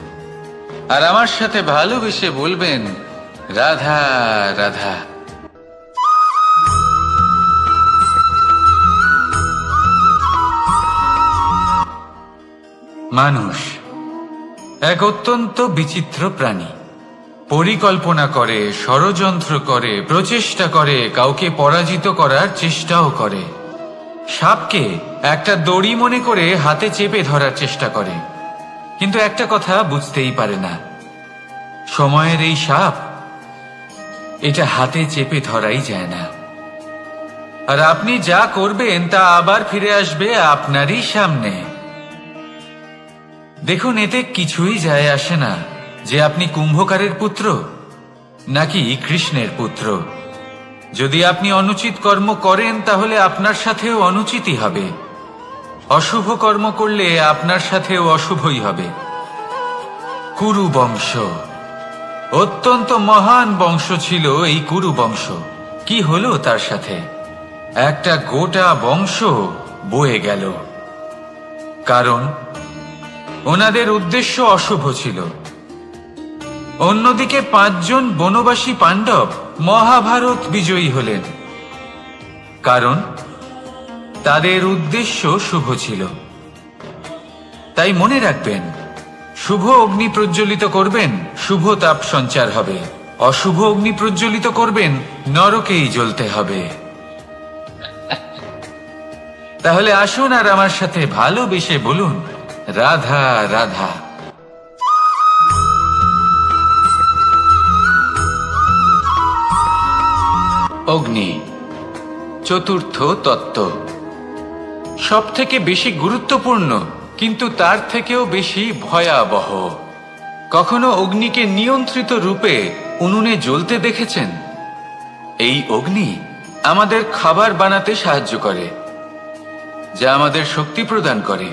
আর আমার সাথে ভালোবেসে বলবেন রাধা রাধা। মানুষ এক অত্যন্ত বিচিত্র প্রাণী। পরিকল্পনা করে, ষড়যন্ত্র করে, প্রচেষ্টা করে, কাউকে পরাজিত করার চেষ্টাও করে। সাপকে একটা দড়ি মনে করে হাতে চেপে ধরার চেষ্টা করে, কিন্তু একটা কথা বুঝতেই পারে না, সময়ের এই সাপ, এটা হাতে চেপে ধরাই যায় না। আর আপনি যা করবেন তা আবার ফিরে আসবে আপনারই সামনে। দেখুন, এতে কিছুই যায় আসে না যে আপনি কুম্ভকারের পুত্র নাকি কৃষ্ণের পুত্র। যদি আপনি অনুচিত কর্ম করেন, তাহলে আপনার সাথেও অনুচিতই হবে। অশুভ কর্ম করলে আপনার সাথেও অশুভই হবে। কুরু বংশ অত্যন্ত মহান বংশ ছিল। এই কুরু বংশ কি হলো তার সাথে? একটা গোটা বংশ বয়ে গেল, কারণ ওনাদের উদ্দেশ্য অশুভ ছিল। অন্যদিকে 5 জন বনবাসী পাণ্ডব মহাভারত বিজয়ী হলেন, কারণ তাদের উদ্দেশ্য শুভ ছিল। তাই মনে রাখবেন, শুভ অগ্নি প্রজ্বলিত করবেন, শুভ তাপ সঞ্চার হবে। অশুভ অগ্নি প্রজ্বলিত করবেন, নরকেই জ্বলতে হবে। তাহলে আসুন আর আমার সাথে ভালোবেসে বলুন রাধা রাধা। অগ্নি চতুর্থ তত্ত্ব, সব থেকে বেশি গুরুত্বপূর্ণ, কিন্তু তার থেকেও বেশি ভয়াবহ। কখনো অগ্নিকে নিয়ন্ত্রিত রূপে উনুনে জ্বলতে দেখেছেন? এই অগ্নি আমাদের খাবার বানাতে সাহায্য করে, যা আমাদের শক্তি প্রদান করে।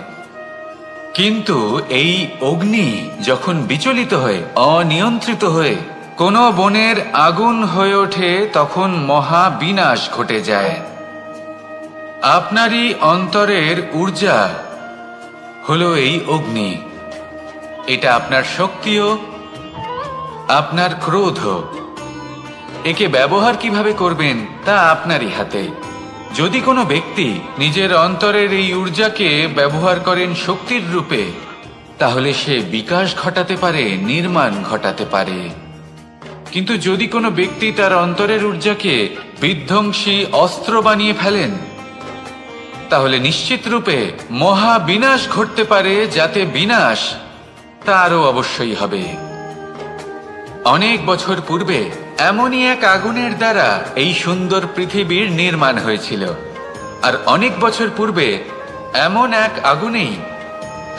কিন্তু এই অগ্নি যখন বিচলিত হয়ে, অনিয়ন্ত্রিত হয়ে কোনো বনের আগুন হয়ে ওঠে, তখন মহা বিনাশ ঘটে যায়। আপনারই অন্তরের ঊর্জা হলো এই অগ্নি। এটা আপনার শক্তিও, আপনার ক্রোধও। একে ব্যবহার কিভাবে করবেন তা আপনারই হাতে। যদি কোনো ব্যক্তি নিজের অন্তরের এই ঊর্জাকে ব্যবহার করেন শক্তির রূপে, তাহলে সে বিকাশ ঘটাতে পারে, নির্মাণ ঘটাতে পারে। কিন্তু যদি কোনো ব্যক্তি তার অন্তরের ঊর্জাকে বিধ্বংসী অস্ত্র বানিয়ে ফেলেন, তাহলে নিশ্চিত রূপে মহা বিনাশ ঘটতে পারে, যাতে বিনাশ তারও অবশ্যই হবে। অনেক বছর পূর্বে এমনই এক আগুনের দ্বারা এই সুন্দর পৃথিবীর নির্মাণ হয়েছিল, আর অনেক বছর পূর্বে এমন এক আগুনেই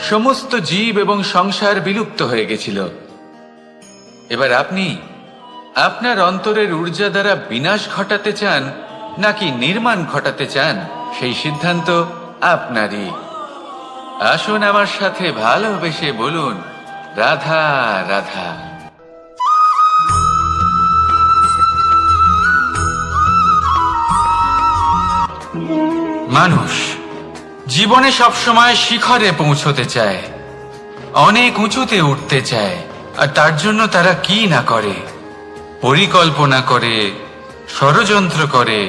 সমস্ত জীব এবং সংসার বিলুপ্ত হয়ে গেছিল। এবার আপনি আপনার অন্তরের ঊর্জা দ্বারা বিনাশ ঘটাতে চান নাকি নির্মাণ ঘটাতে চান, সেই সিদ্ধান্ত আপনারই। আসুন আমার সাথে ভালোবেসে বলুন, রাধা রাধা। মানুষ জীবনে সবসময় শিখরে পৌঁছতে চায়, অনেক উঁচুতে উঠতে চায়, আর তার জন্য তারা কি না করে, পরিকল্পনা করে, ষড়যন্ত্র করে,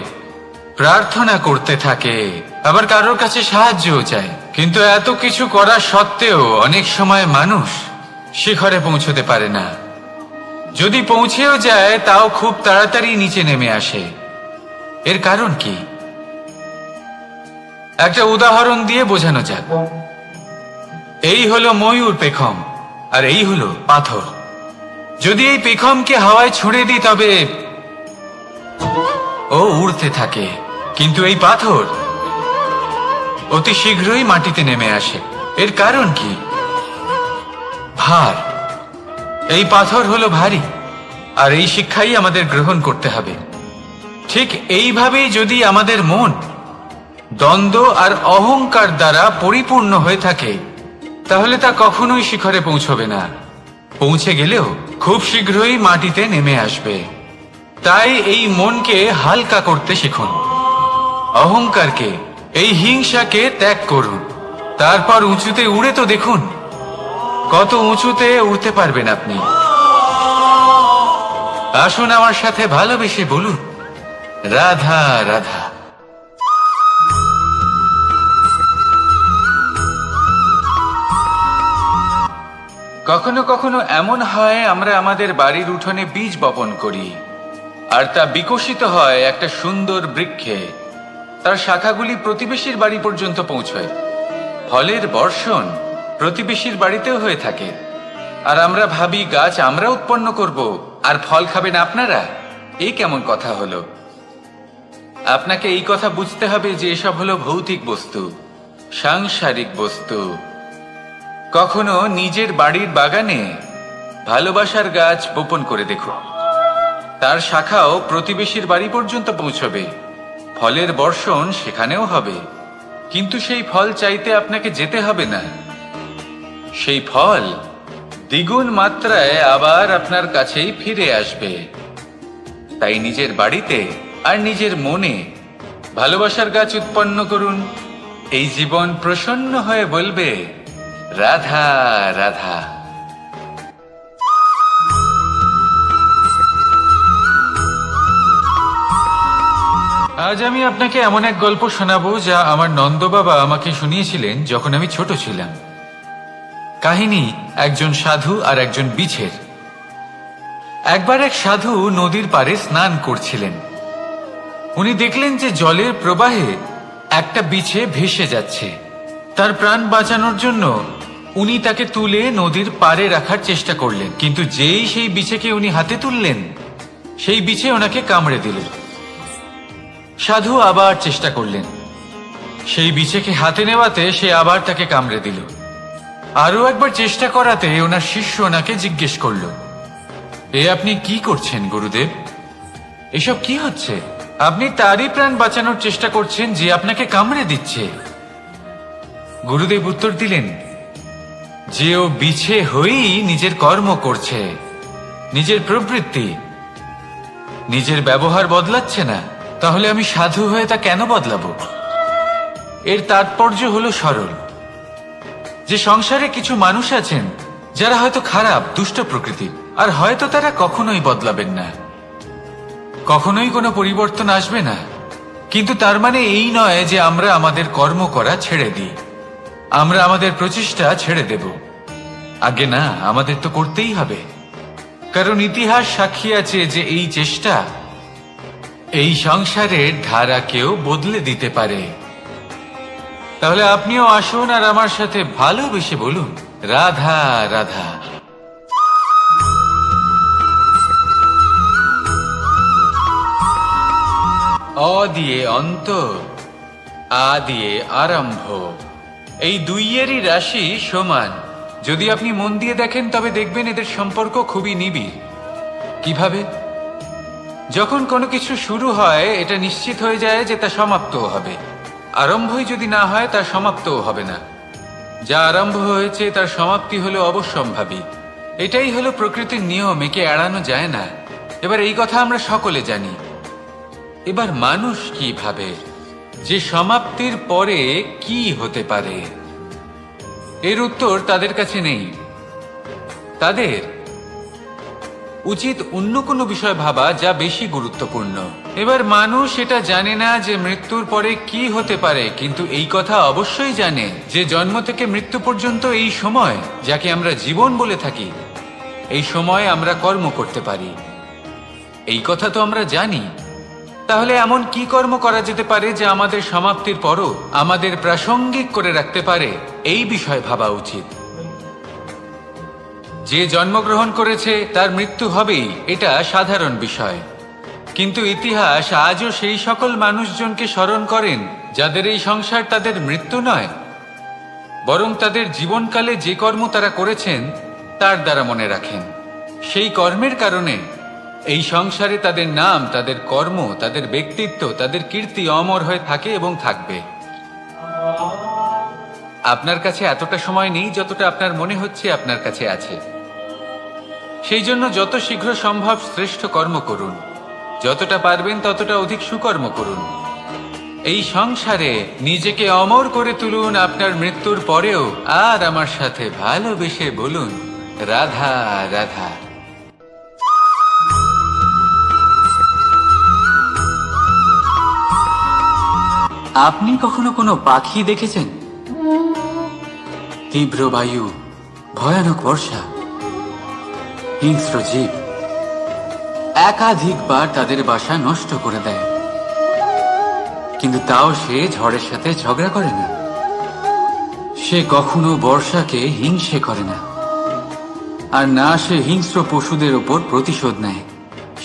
প্রার্থনা করতে থাকে, আবার কারোর কাছে সাহায্যও চায়। কিন্তু এত কিছু করা সত্ত্বেও অনেক সময় মানুষ শিখরে পৌঁছতে পারে না। যদি পৌঁছেও যায় তাও খুব তাড়াতাড়ি নিচে নেমে আসে। এর কারণ কি? একটা উদাহরণ দিয়ে বোঝানো যাক। এই হলো ময়ূর পেখম, আর এই হলো পাথর। যদি এই পেখমকে হাওয়ায় ছুঁড়ে দিই তবে ও উড়তে থাকে, কিন্তু এই পাথর অতি শীঘ্রই মাটিতে নেমে আসে। এর কারণ কি? ভার। এই পাথর হলো ভারী, আর এই শিক্ষাই আমাদের গ্রহণ করতে হবে। ঠিক এইভাবেই যদি আমাদের মন দ্বন্দ্ব আর অহংকার দ্বারা পরিপূর্ণ হয়ে থাকে, তাহলে তা কখনোই শিখরে পৌঁছবে না। পৌঁছে গেলেও খুব শীঘ্রই মাটিতে নেমে আসবে। তাই এই মনকে হালকা করতে শিখুন, অহংকারকে, এই হিংসাকে ত্যাগ করুন। তারপর উঁচুতে উড়ে তো দেখুন কত উঁচুতে উড়তে পারবেন আপনি। আসুন আমার সাথে ভালোবেসে বলুন, রাধা রাধা। কখনো কখনো এমন হয় আমরা আমাদের বাড়ির উঠোনে বীজ বপন করি, আর তা বিকশিত হয় একটা সুন্দর বৃক্ষে। তার শাখাগুলি প্রতিবেশীর বাড়ি পর্যন্ত পৌঁছয়। ফলের বর্ষণ প্রতিবেশীর বাড়িতেও হয়ে থাকে, আর আমরা ভাবি গাছ আমরা উৎপন্ন করব আর ফল খাবেন আপনারা। এই কেমন কথা হলো? আপনাকে এই কথা বুঝতে হবে যে এসব হলো ভৌতিক বস্তু, সাংসারিক বস্তু। কখনো নিজের বাড়ির বাগানে ভালোবাসার গাছ বপন করে দেখুন, তার শাখাও প্রতিবেশীর বাড়ি পর্যন্ত পৌঁছবে, ফলের বর্ষণ সেখানেও হবে। কিন্তু সেই ফল চাইতে আপনাকে যেতে হবে না, সেই ফল দ্বিগুণ মাত্রায় আবার আপনার কাছেই ফিরে আসবে। তাই নিজের বাড়িতে আর নিজের মনে ভালোবাসার গাছ উৎপন্ন করুন। এই জীবন প্রসন্ন হয়ে বলবে, রাধা রাধা। আজ আমি আপনাকে এমন এক গল্প শোনাবো যা আমার নন্দ বাবা আমাকে শুনিয়েছিলেন যখন আমি ছোট ছিলাম। কাহিনী একজন সাধু আর একজন বিছের। একবার এক সাধু নদীর পাড়ে স্নান করছিলেন। উনি দেখলেন যে জলের প্রবাহে একটা বিছে ভেসে যাচ্ছে। তার প্রাণ বাঁচানোর জন্য উনি তাকে তুলে নদীর পাড়ে রাখার চেষ্টা করলেন, কিন্তু যেই সেই বিছেকে উনি হাতে তুললেন, সেই বিছে ওনাকে কামড়ে দিল। সাধু আবার চেষ্টা করলেন, সেই বিছেকে হাতে নেওয়াতে সে আবার তাকে কামড়ে দিল। আরো একবার চেষ্টা করাতে ওনার শিষ্য ওনাকে জিজ্ঞেস করল, এ আপনি কি করছেন গুরুদেব? এসব কি হচ্ছে? আপনি তারই প্রাণ বাঁচানোর চেষ্টা করছেন যে আপনাকে কামড়ে দিচ্ছে। গুরুদেব উত্তর দিলেন যে ও বিছে হয়েই নিজের কর্ম করছে, নিজের প্রবৃত্তি, নিজের ব্যবহার বদলাচ্ছে না। তাহলে আমি সাধু হয়ে তা কেন বদলাবো? এর তাৎপর্য হলো সরল, যে সংসারে কিছু মানুষ আছেন যারা হয়তো খারাপ, দুষ্ট প্রকৃতির, আর হয়তো তারা কখনোই বদলাবেন না, কখনোই কোনো পরিবর্তন আসবে না। কিন্তু তার মানে এই নয় যে আমরা আমাদের কর্ম করা ছেড়ে দিই, আমরা আমাদের প্রচেষ্টা ছেড়ে দেব। আগে না, আমাদের তো করতেই হবে, কারণ ইতিহাস সাক্ষী আছে যে এই চেষ্টা এই সংসারের ধারাকেও বদলে দিতে পারে। তাহলে আপনিও আসুন আর আমার সাথে ভালোবেসে বলুন, রাধা রাধা। অ দিয়ে অন্ত, আ দিয়ে আরম্ভ, এই দুইয়েরই রাশি সমান। যদি আপনি মন দিয়ে দেখেন তবে দেখবেন এদের সম্পর্ক খুবই নিবিড়। কিভাবে? যখন কোনো কিছু শুরু হয় এটা নিশ্চিত হয়ে যায় যে তা সমাপ্তও হবে। আরম্ভই যদি না হয় তার সমাপ্তও হবে না। যা আরম্ভ হয়েছে তার সমাপ্তি হলো অবশ্যম্ভাবী। এটাই হলো প্রকৃতির নিয়ম, একে এড়ানো যায় না। এবার এই কথা আমরা সকলে জানি। এবার মানুষ কি ভাবে যে সমাপ্তির পরে কি হতে পারে, এর উত্তর তাদের কাছে নেই। তাদের উচিত অন্য কোনো বিষয় ভাবা যা বেশি গুরুত্বপূর্ণ। এবার মানুষ এটা জানে না যে মৃত্যুর পরে কি হতে পারে, কিন্তু এই কথা অবশ্যই জানে যে জন্ম থেকে মৃত্যু পর্যন্ত এই সময়, যাকে আমরা জীবন বলে থাকি, এই সময় আমরা কর্ম করতে পারি। এই কথা তো আমরা জানি। তাহলে এমন কি কর্ম করা যেতে পারে যা আমাদের সমাপ্তির পরও আমাদের প্রাসঙ্গিক করে রাখতে পারে, এই বিষয়ে ভাবা উচিত। যে জন্মগ্রহণ করেছে তার মৃত্যু হবেই, এটা সাধারণ বিষয়। কিন্তু ইতিহাস আজও সেই সকল মানুষজনকে স্মরণ করেন যাদের এই সংসার তাদের মৃত্যু নয়, বরং তাদের জীবনকালে যে কর্ম তারা করেছেন তার দ্বারা মনে রাখেন। সেই কর্মের কারণে এই সংসারে তাদের নাম, তাদের কর্ম, তাদের ব্যক্তিত্ব, তাদের কীর্তি অমর হয়ে থাকে এবং থাকবে। আপনার কাছে এতটা সময় নেই যতটা আপনার মনে হচ্ছে আপনার কাছে আছে। সেই জন্য যত শীঘ্র সম্ভব শ্রেষ্ঠ কর্ম করুন, যতটা পারবেন ততটা অধিক সুকর্ম করুন। এই সংসারে নিজেকে অমর করে তুলুন আপনার মৃত্যুর পরেও। আর আমার সাথে ভালোবেসে বলুন, রাধা রাধা। আপনি কখনো কোনো পাখি দেখেছেন? তীব্র বায়ু, ভয়ানক বর্ষা, হিংস্র জীব একাধিকবার তাদের বাসা নষ্ট করে দেয়, কিন্তু তাও সে ঝড়ের সাথে ঝগড়া করে না। সে কখনো বর্ষাকে হিংসে করে না, আর না সে হিংস্র পশুদের উপর প্রতিশোধ নেয়।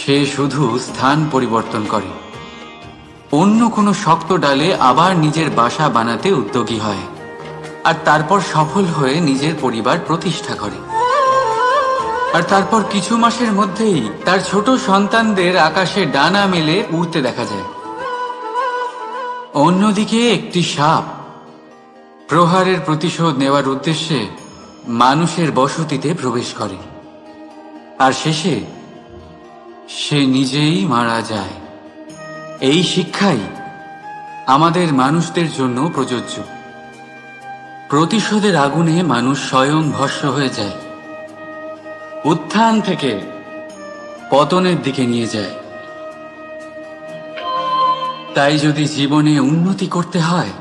সে শুধু স্থান পরিবর্তন করে, অন্য কোনো শক্ত ডালে আবার নিজের বাসা বানাতে উদ্যোগী হয়, আর তারপর সফল হয়ে নিজের পরিবার প্রতিষ্ঠা করে। আর তারপর কিছু মাসের মধ্যেই তার ছোট সন্তানদের আকাশে ডানা মেলে উড়তে দেখা যায়। অন্যদিকে একটি সাপ প্রহারের প্রতিশোধ নেওয়ার উদ্দেশ্যে মানুষের বসতিতে প্রবেশ করে, আর শেষে সে নিজেই মারা যায়। এই শিক্ষাই আমাদের মানুষদের জন্য প্রযোজ্য। প্রতিশোধের আগুনে মানুষ স্বয়ং ভস্ম হয়ে যায়, উত্থান থেকে পতনের দিকে নিয়ে যায়। তাই যদি জীবনে উন্নতি করতে হয়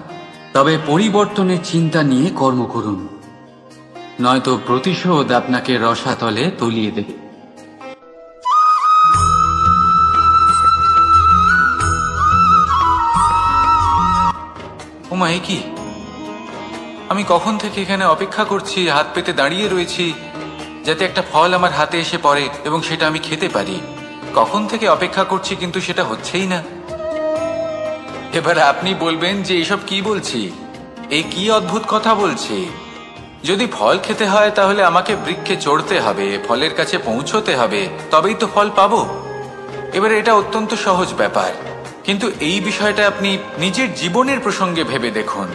তবে পরিবর্তনের চিন্তা নিয়ে কর্ম করুন, নয়তো প্রতিশোধ আপনাকে রসাতলে তলিয়ে দেবে। ওমা, এ কি? আমি কখন থেকে এখানে অপেক্ষা করছি, হাত পেতে দাঁড়িয়ে রয়েছি যাতে একটা ফল আমার হাতে এসে পড়ে এবং সেটা আমি খেতে পারি। কখন থেকে অপেক্ষা করছি, কিন্তু সেটা হচ্ছেই না। এবার আপনি বলবেন যে এসব কি বলছি, এই কি অদ্ভুত কথা বলছি। যদি ফল খেতে হয় তাহলে আমাকে বৃক্ষে চড়তে হবে, ফলের কাছে পৌঁছতে হবে, তবেই তো ফল পাবো। এবারে এটা অত্যন্ত সহজ ব্যাপার, কিন্তু এই বিষয়টা আপনি নিজের জীবনের প্রসঙ্গে ভেবে দেখুন।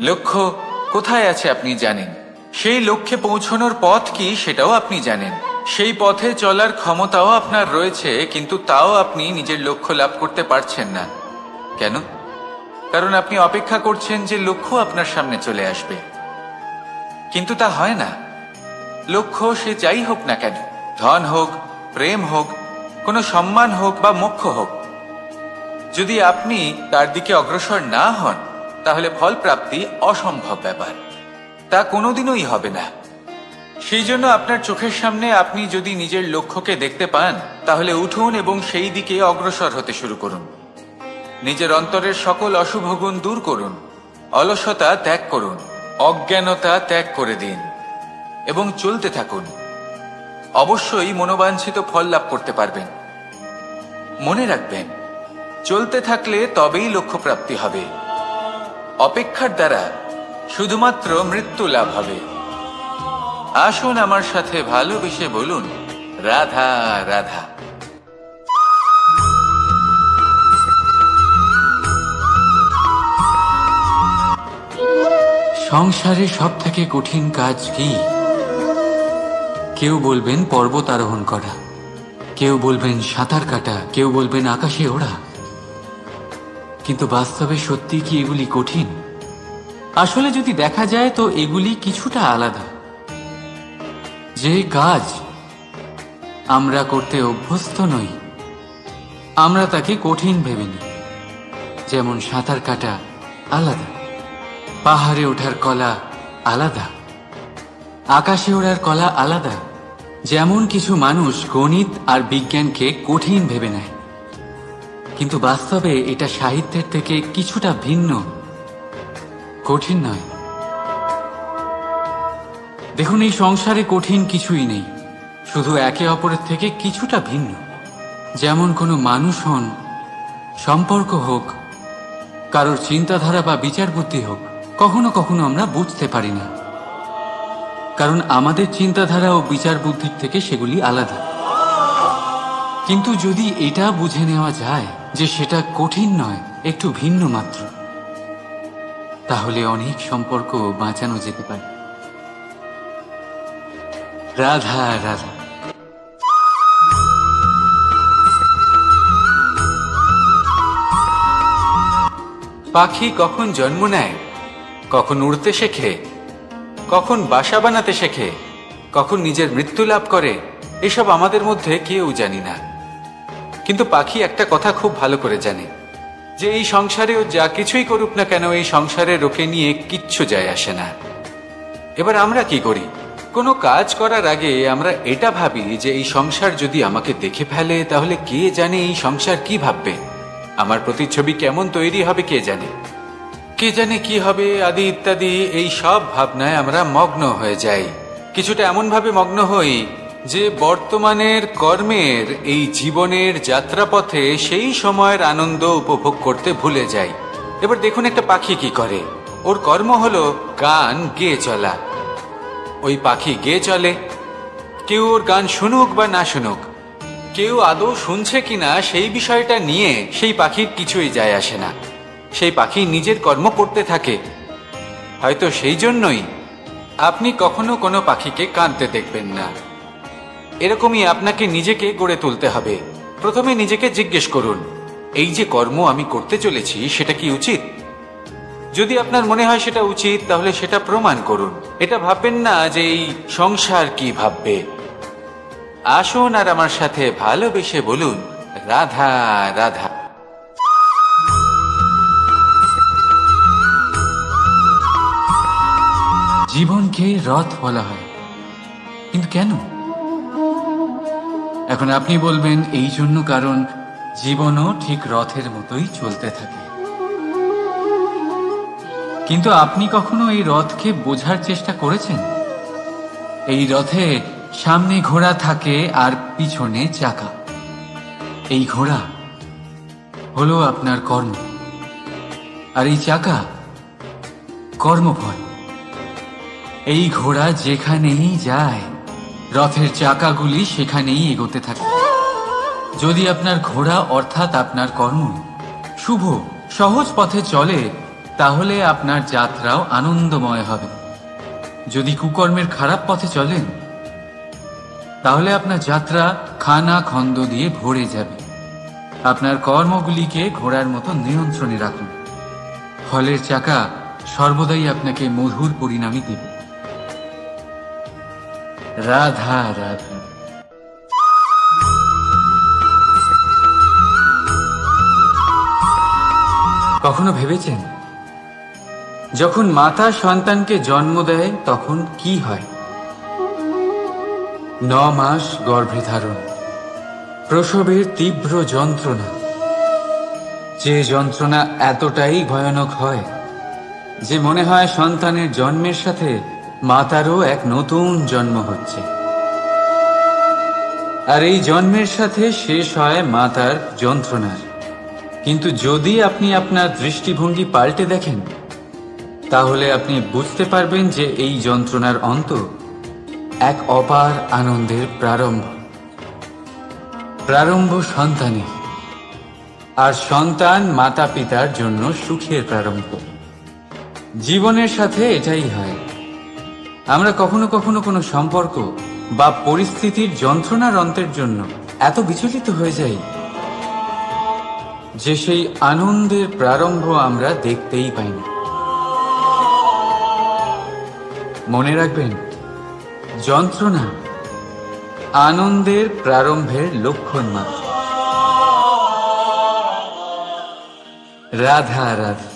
লক্ষ্য কোথায় আছে আপনি জানেন, সেই লক্ষ্যে পৌঁছানোর পথ কি সেটাও আপনি জানেন, সেই পথে চলার ক্ষমতাও আপনার রয়েছে, কিন্তু তাও আপনি নিজের লক্ষ্য লাভ করতে পারছেন না। কেন? কারণ আপনি অপেক্ষা করছেন যে লক্ষ্য আপনার সামনে চলে আসবে, কিন্তু তা হয় না। লক্ষ্য সে যাই হোক না কেন, ধন হোক, প্রেম হোক, কোনো সম্মান হোক বা মোক্ষ হোক, যদি আপনি তার দিকে অগ্রসর না হন তাহলে ফল প্রাপ্তি অসম্ভব ব্যাপার। তা কোনোদিনই হবে না। সেই জন্য আপনার চোখের সামনে আপনি যদি নিজের লক্ষ্যকে দেখতে পান, তাহলে উঠুন এবং সেই দিকে অগ্রসর হতে শুরু করুন। নিজের অন্তরের সকল অশুভ গুণ দূর করুন, অলসতা ত্যাগ করুন, অজ্ঞানতা ত্যাগ করে দিন এবং চলতে থাকুন। অবশ্যই মনোবাঞ্ছিত ফল লাভ করতে পারবেন। মনে রাখবেন, চলতে থাকলে তবেই লক্ষ্য প্রাপ্তি হবে। অপেক্ষার দ্বারা শুধুমাত্র মৃত্যু লাভ হবে। আসুন আমার সাথে ভালোবেসে বলুন, রাধা রাধা। সংসারে সব থেকে কঠিন কাজ কি? কেউ বলবেন পর্বত আরোহণ করা, কেউ বলবেন সাঁতার কাটা, কেউ বলবেন আকাশে ওড়া। কিন্তু বাস্তবে সত্যি কি এগুলি কঠিন? আসলে যদি দেখা যায় তো এগুলি কিছুটা আলাদা। যে কাজ আমরা করতে অভ্যস্ত নই, আমরা তাকে কঠিন ভেবে নিই। যেমন সাঁতার কাটা আলাদা, পাহাড়ে ওঠার কলা আলাদা, আকাশে ওড়ার কলা আলাদা। যেমন কিছু মানুষ গণিত আর বিজ্ঞানকে কঠিন ভেবে নেয়, কিন্তু বাস্তবে এটা সাহিত্যের থেকে কিছুটা ভিন্ন, কঠিন নয়। দেখুন, এই সংসারে কঠিন কিছুই নেই, শুধু একে অপরের থেকে কিছুটা ভিন্ন। যেমন কোনো মানুষ হন, সম্পর্ক হোক, কারোর চিন্তাধারা বা বিচার বুদ্ধি হোক, কখনো কখনো আমরা বুঝতে পারি না, কারণ আমাদের চিন্তাধারা ও বিচার বুদ্ধির থেকে সেগুলি আলাদা। কিন্তু যদি এটা বুঝে নেওয়া যায় যে সেটা কঠিন নয়, একটু ভিন্ন মাত্র, তাহলে অনেক সম্পর্ক বাঁচানো যেতে পারে। রাধা রাধা। পাখি কখন জন্ম নেয়, কখন উড়তে শেখে, কখন বাসা বানাতে শেখে, কখন নিজের মৃত্যু লাভ করে, এসব আমাদের মধ্যে কেউ জানি না। কিন্তু পাখি একটা কথা খুব ভালো করে জানে, যে এই সংসারেও যা কিছুই করুক না কেন, এই সংসারের ওকে নিয়ে কিচ্ছু যায় আসে না। এবার আমরা কি করি? কোনো কাজ করার আগে আমরা এটা ভাবি যে এই সংসার যদি আমাকে দেখে ফেলে, তাহলে কে জানে এই সংসার কি ভাববে, আমার প্রতিচ্ছবি কেমন তৈরি হবে কে জানে, কে জানে কি হবে আদি ইত্যাদি। এই সব ভাবনায় আমরা মগ্ন হয়ে যাই। কিছুটা এমন ভাবে মগ্ন হই যে বর্তমানের কর্মের এই জীবনের যাত্রাপথে সেই সময়ের আনন্দ উপভোগ করতে ভুলে যাই। এবার দেখুন একটা পাখি কি করে, ওর কর্ম হলো গান গেয়ে চলা। ওই পাখি গেয়ে চলে, কেউ ওর গান শুনুক বা না শুনুক, কেউ আদৌ শুনছে কিনা সেই বিষয়টা নিয়ে সেই পাখির কিছুই যায় আসে না। সেই পাখি নিজের কর্ম করতে থাকে। হয়তো সেই জন্যই আপনি কখনো কোনো পাখিকে কাঁদতে দেখবেন না। এরকমই আপনাকে নিজেকে গড়ে তুলতে হবে। প্রথমে নিজেকে জিজ্ঞেস করুন, এই যে কর্ম আমি করতে চলেছি সেটা কি উচিত? যদি আপনার মনে হয় সেটা উচিত, তাহলে সেটা প্রমাণ করুন। এটা ভাববেন না যে এই সংসার কি ভাববে। আসুন আর আমার সাথে ভালোবেসে বলুন, রাধা রাধা। জীবনকে রথ বলা হয়, কিন্তু কেন? এখন আপনি বলবেন এই জন্য কারণ জীবনও ঠিক রথের মতোই চলতে থাকে। কিন্তু আপনি কখনো এই রথকে বোঝার চেষ্টা করেছেন? এই রথে সামনে ঘোড়া থাকে আর পিছনে চাকা। এই ঘোড়া হলো আপনার কর্ম, আর এই চাকা কর্মফল। এই ঘোড়া যেখানেই যায়, রথের চাকাগুলি সেখানেই এগোতে থাকে। যদি আপনার ঘোড়া অর্থাৎ আপনার কর্ম শুভ সহজ পথে চলে, তাহলে আপনার যাত্রাও আনন্দময় হবে। যদি কুকর্মের খারাপ পথে চলেন, তাহলে আপনার যাত্রা খানা খন্দ দিয়ে ভরে যাবে। আপনার কর্মগুলিকে ঘোড়ার মতো নিয়ন্ত্রণে রাখুন। ফলের চাকা সর্বদাই আপনাকে মধুর পরিণামই দেবে। রাধা রাধা। কখনো ভেবেছেন যখন মাতা সন্তানকে জন্ম দেয় তখন কি হয়? 9 মাস গর্ভে ধারণ, প্রসবের তীব্র যন্ত্রণা, যে যন্ত্রণা এতটাই ভয়ানক হয় যে মনে হয় সন্তানের জন্মের সাথে মাতারও এক নতুন জন্ম হচ্ছে। আর এই জন্মের সাথে শেষ হয় মাতার যন্ত্রণার। কিন্তু যদি আপনি আপনার দৃষ্টিভঙ্গি পাল্টে দেখেন, তাহলে আপনি বুঝতে পারবেন যে এই যন্ত্রণার অন্ত এক অপার আনন্দের প্রারম্ভ সন্তানের। আর সন্তান মাতা পিতার জন্য সুখের প্রারম্ভ। জীবনের সাথে এটাই হয়। আমরা কখনো কখনো কোনো সম্পর্ক বা পরিস্থিতির যন্ত্রণার অন্তের জন্য এত বিচলিত হয়ে যাই যে সেই আনন্দের প্রারম্ভ আমরা দেখতেই পাই না। মনে রাখবেন, যন্ত্রণা আনন্দের প্রারম্ভের লক্ষণ মাত্র। রাধা রাধা।